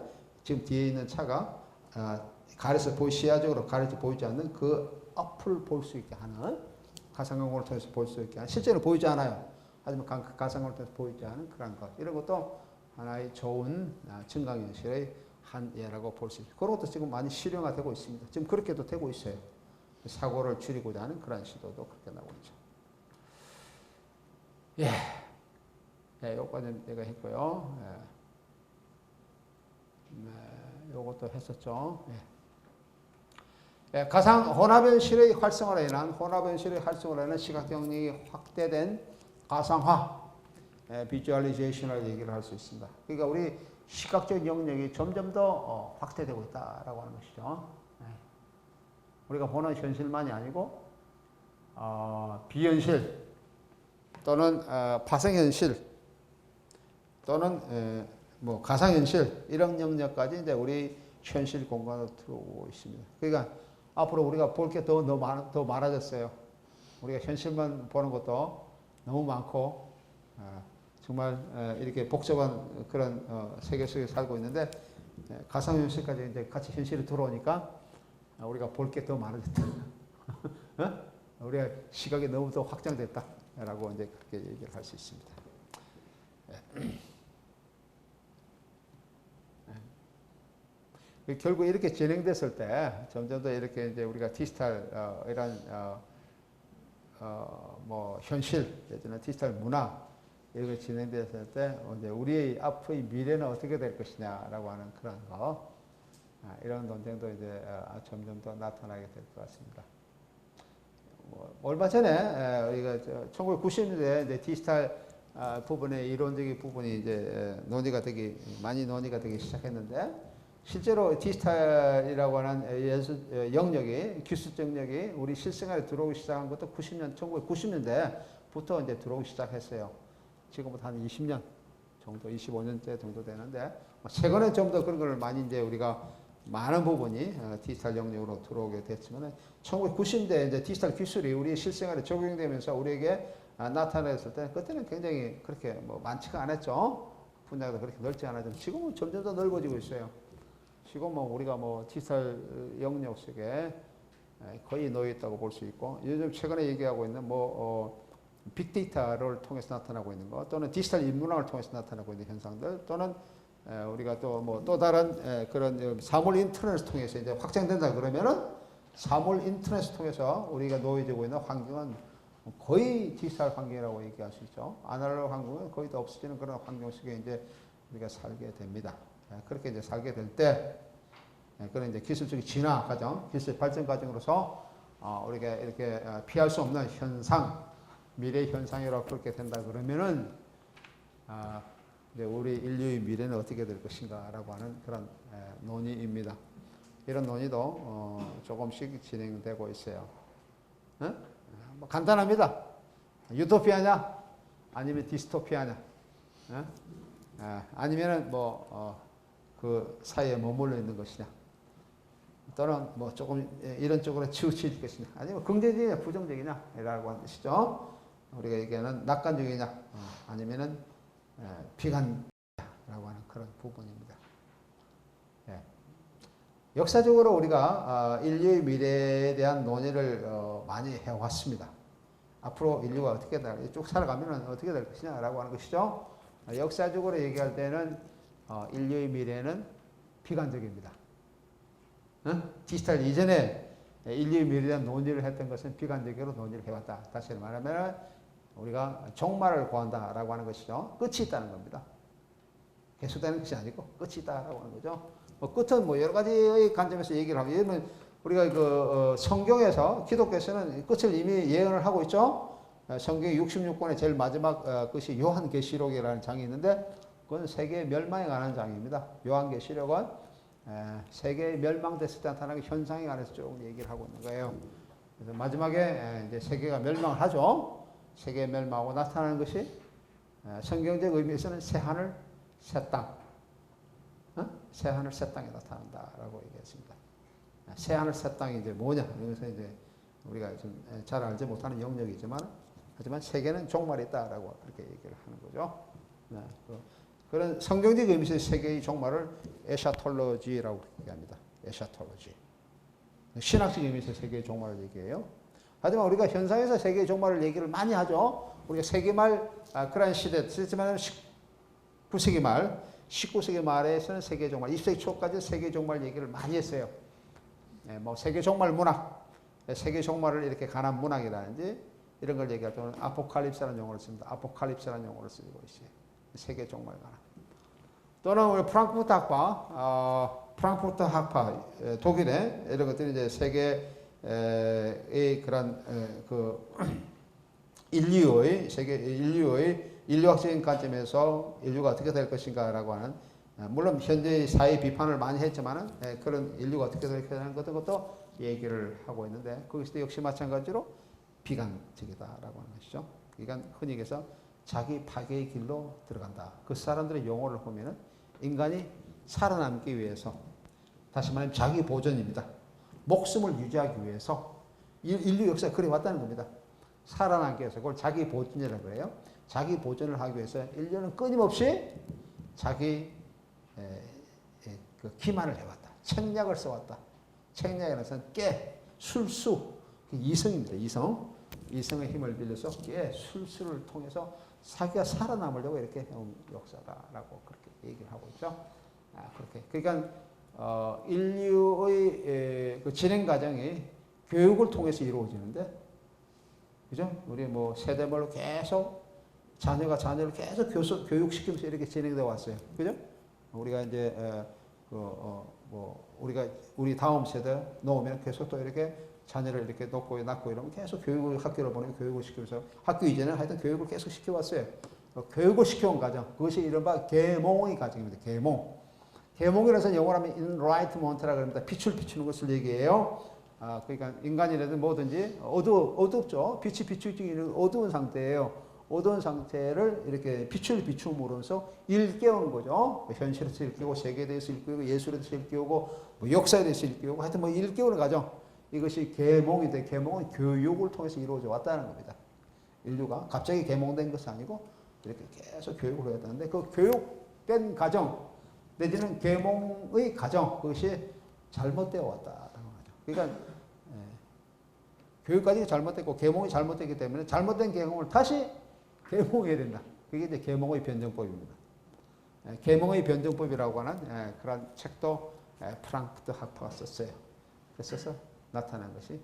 지금 뒤에 있는 차가 가려서 시야적으로 가려서 보이지 않는 그 앞을 볼 수 있게 하는 가상광고를 통해서 볼 수 있게 하는 실제로 보이지 않아요. 하지만 가상광고를 통해서 보이지 않은 그런 것 이런 것도 하나의 좋은 증강현실의 한 예라고 볼 수 있어요. 그런 것도 지금 많이 실용화되고 있습니다. 지금 그렇게도 되고 있어요. 사고를 줄이고자 하는 그런 시도도 그렇게 나오고 있죠. 요거는 내가 했고요. 요것도 했었죠. 가상 혼합현실의 활성화로 인한 시각 경력이 확대된 가상화, 비주얼리제이션을 얘기를 할 수 있습니다. 그러니까 우리 시각적 영역이 점점 더 확대되고 있다라고 하는 것이죠. 우리가 보는 현실만이 아니고 비현실 또는 파생현실 또는 가상현실 이런 영역까지 이제 우리 현실 공간으로 들어오고 있습니다. 그러니까 앞으로 우리가 볼 게 더 많아졌어요. 우리가 현실만 보는 것도 너무 많고 정말 이렇게 복잡한 그런 세계 속에 살고 있는데 가상현실까지 이제 같이 현실이 들어오니까 우리가 볼 게 더 많아졌다. 우리가 시각이 너무 더 확장됐다라고 이제 그렇게 얘기를 할 수 있습니다. 결국 이렇게 진행됐을 때 점점 더 이렇게 이제 우리가 디지털 이런 뭐 현실, 예전에 디지털 문화 이렇게 진행됐을 때 이제 우리의 앞의 미래는 어떻게 될 것이냐라고 하는 그런 거 이런 논쟁도 이제 점점 더 나타나게 될 것 같습니다. 얼마 전에 우리가 1990년대 이제 디지털 부분의 이론적인 부분이 이제 많이 논의가 되기 시작했는데 실제로 디지털이라고 하는 영역이 기술 영역이 우리 실생활에 들어오기 시작한 것도 1990년대부터 이제 들어오기 시작했어요. 지금부터 한 20년 정도, 25년째 정도 되는데 최근에 좀 더 그런 걸 많이 이제 우리가 많은 부분이 디지털 영역으로 들어오게 됐지만 1990년대 이제 디지털 기술이 우리 실생활에 적용되면서 우리에게 나타났을 때 그때는 굉장히 그렇게 뭐 많지가 않았죠. 분야가 그렇게 넓지 않았지만 지금은 점점 더 넓어지고 있어요. 지금 뭐 우리가 뭐 디지털 영역 속에 거의 놓여 있다고 볼 수 있고 요즘 최근에 얘기하고 있는 빅데이터를 통해서 나타나고 있는 것 또는 디지털 인문학을 통해서 나타나고 있는 현상들 또는 우리가 또 다른 그런 사물 인터넷을 통해서 이제 확장된다 그러면은 사물 인터넷을 통해서 우리가 놓여지고 있는 환경은 거의 디지털 환경이라고 얘기할 수 있죠. 아날로그 환경은 거의 다 없어지는 그런 환경 속에 이제 우리가 살게 됩니다. 그렇게 이제 살게 될 때, 그런 이제 기술적인 진화 과정, 기술 발전 과정으로서 우리가 이렇게 피할 수 없는 현상, 미래 현상이라고 그렇게 된다 그러면은 이제 우리 인류의 미래는 어떻게 될 것인가라고 하는 그런 논의입니다. 이런 논의도 조금씩 진행되고 있어요. 뭐 간단합니다. 유토피아냐, 아니면 디스토피아냐, 아니면은 그 사이에 머물러 있는 것이냐, 또는 뭐 조금 이런 쪽으로 치우칠 것이냐, 아니면 긍정적이냐, 부정적이냐라고 하는 것이죠. 우리가 얘기하는 낙관적이냐, 아니면은 비관적이냐라고 하는 그런 부분입니다. 예. 역사적으로 우리가 인류의 미래에 대한 논의를 많이 해왔습니다. 앞으로 인류가 어떻게 쭉 살아가면 어떻게 될 것이냐라고 하는 것이죠. 역사적으로 얘기할 때는 인류의 미래는 비관적입니다. 디지털 이전에 인류의 미래에 대한 논의를 했던 것은 비관적으로 논의를 해왔다. 다시 말하면 우리가 종말을 구한다라고 하는 것이죠. 끝이 있다는 겁니다. 계속되는 것이 아니고 끝이 있다라고 하는 거죠. 끝은 뭐 여러 가지의 관점에서 얘기를 하면 예를 우리가 성경에서 기독교에서는 끝을 이미 예언을 하고 있죠. 성경 66권의 제일 마지막 것이 요한계시록이라는 장이 있는데 그건 세계 멸망에 관한 장입니다. 요한계시록은 세계 멸망됐을 때 나타나는 현상에 관해서 조금 얘기를 하고 있는 거예요. 그래서 마지막에 이제 세계가 멸망을 하죠. 세계 멸망하고 나타나는 것이 성경적 의미에서는 새 하늘, 새 땅. 새 하늘, 새 땅에 나타난다라고 얘기했습니다. 새 하늘, 새 땅이 이제 뭐냐? 여기서 이제 우리가 좀 잘 알지 못하는 영역이지만, 하지만 세계는 종말이 있다라고 그렇게 얘기를 하는 거죠. 그런 성경적 의미에서 세계의 종말을 에샤톨로지라고 얘기합니다. 에샤톨로지. 신학적 의미에서 세계의 종말을 얘기해요. 하지만 우리가 현상에서 세계의 종말을 얘기를 많이 하죠. 우리가 세기말 그런 시대, 19세기 말, 19세기 말에서는 세계 종말, 20세기 초까지 세계 종말 얘기를 많이 했어요. 뭐 세계 종말 문학, 세계 종말을 이렇게 관한 문학이라든지 이런 걸 얘기할 때는 아포칼립스라는 용어를 씁니다. 아포칼립스라는 용어를 쓰고 있어요. 세계 종말 관한. 또는 우리 프랑크푸르트 학파, 독일의 이런 것들이 이제 세계의 그런 인류학적인 관점에서 인류가 어떻게 될 것인가라고 하는, 물론 현재의 사회 비판을 많이 했지만은 그런 인류가 어떻게 될 것인가 하는 것도 얘기를 하고 있는데 거기서도 역시 마찬가지로 비관적이다라고 하는 것이죠. 그러니까 흔히 얘기해서 자기 파괴의 길로 들어간다. 그 사람들의 용어를 보면은 인간이 살아남기 위해서, 다시 말하면 자기 보존입니다. 목숨을 유지하기 위해서 인류 역사가 그래 왔다는 겁니다. 살아남기 위해서 그걸 자기 보존이라고 해요. 자기 보존을 하기 위해서 인류는 끊임없이 자기 그 기만을 해왔다. 책략을 써왔다. 책략이라는 것은 깨, 술수, 이성입니다. 이성의 힘을 빌려서 깨, 술수를 통해서 자기가 살아남으려고 이렇게 해온 역사다라고 그렇게 얘기를 하고 있죠. 그렇게. 그러니까 인류의 그 진행 과정이 교육을 통해서 이루어지는데, 그죠? 우리 뭐 세대별로 계속 자녀가 자녀를 계속 교육시키면서 이렇게 진행되어 왔어요. 그죠? 우리가 이제 우리가 우리 다음 세대 놓으면 계속 또 이렇게 자녀를 이렇게 낳고 이러면 계속 학교를 보내고 교육을 시키면서 학교 이전에 하여튼 교육을 계속 시켜왔어요. 교육을 시켜온 과정, 그것이 이른바 계몽의 과정입니다. 계몽. 계몽이라서 영어로 하면 enlightenment라고 합니다. 빛을 비추는 것을 얘기해요. 그러니까 인간이라든 뭐든지 어둡죠. 빛이 비추지 않는 어두운 상태예요. 어두운 상태를 이렇게 빛을 비춤으로써 일깨우는 거죠. 현실에 대해서 일깨우고, 세계에 대해서 일깨우고, 예술에 대해서 일깨우고, 뭐 역사에 대해서 일깨우고, 하여튼 뭐 일깨우는 과정. 이것이 계몽인데, 계몽은 교육을 통해서 이루어져 왔다는 겁니다. 인류가 갑자기 계몽된 것이 아니고 이렇게 계속 교육을 해야 되는데, 그 교육된 과정 내지는 계몽의 과정, 그것이 잘못되어 왔다는 거죠. 그러니까 교육 과정이 잘못됐고 계몽이 잘못됐기 때문에 잘못된 계몽을 다시 계몽해야 된다. 그게 이제 계몽의 변증법입니다. 계몽의 변증법이라고 하는 그런 책도 프랑크푸르트 학파가 썼어요. 그래서 나타난 것이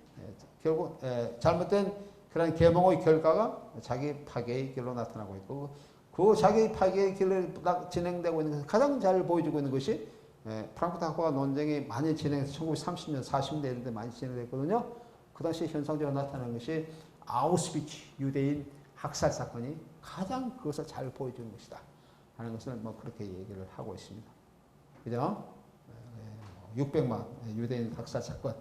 결국 잘못된 그런 계몽의 결과가 자기 파괴의 길로 나타나고 있고, 그 자기 파괴의 길로 진행되고 있는 것을 가장 잘 보여주고 있는 것이 프랑크푸르트 학파가 논쟁이 많이 진행해서 1930년, 40년대 이런 데 많이 진행됐거든요. 그 당시 현상적으로 나타난 것이 아우슈비츠 유대인 학살 사건이 가장 그것을 잘 보여주는 것이다 하는 것을 뭐 그렇게 얘기를 하고 있습니다. 그죠? 600만 유대인 학살 사건,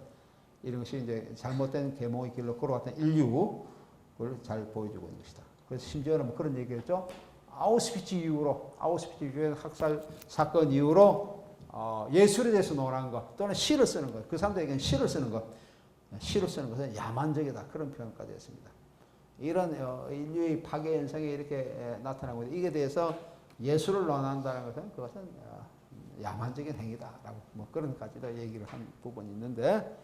이런 것이 이제 잘못된 계몽의 길로 걸어왔던 인류를 잘 보여주고 있는 것이다. 그래서 심지어는 뭐 그런 얘기했죠. 아우슈비츠 이후로, 아우슈비츠 유대인 학살 사건 이후로 예술에 대해서 논하는 것 또는 시를 쓰는 것, 그 사람들에게는 시를 쓰는 것, 시를 쓰는 것은 야만적이다, 그런 표현까지 했습니다. 이런 인류의 파괴 현상이 이렇게 나타나고 있는데, 이게 대해서 예술을 논한다는 것은 그것은 야만적인 행위다라고 뭐 그런까지도 얘기를 한 부분이 있는데,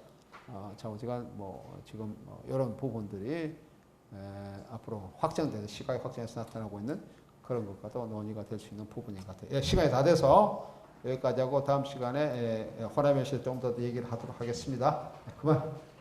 좌우지간 뭐 지금 이런 부분들이 앞으로 확장돼서 시각이 확장해서 나타나고 있는 그런 것과도 논의가 될 수 있는 부분인 것 같아요. 시간이 다 돼서 여기까지 하고 다음 시간에 호남현 씨 좀 더 얘기를 하도록 하겠습니다. 그만.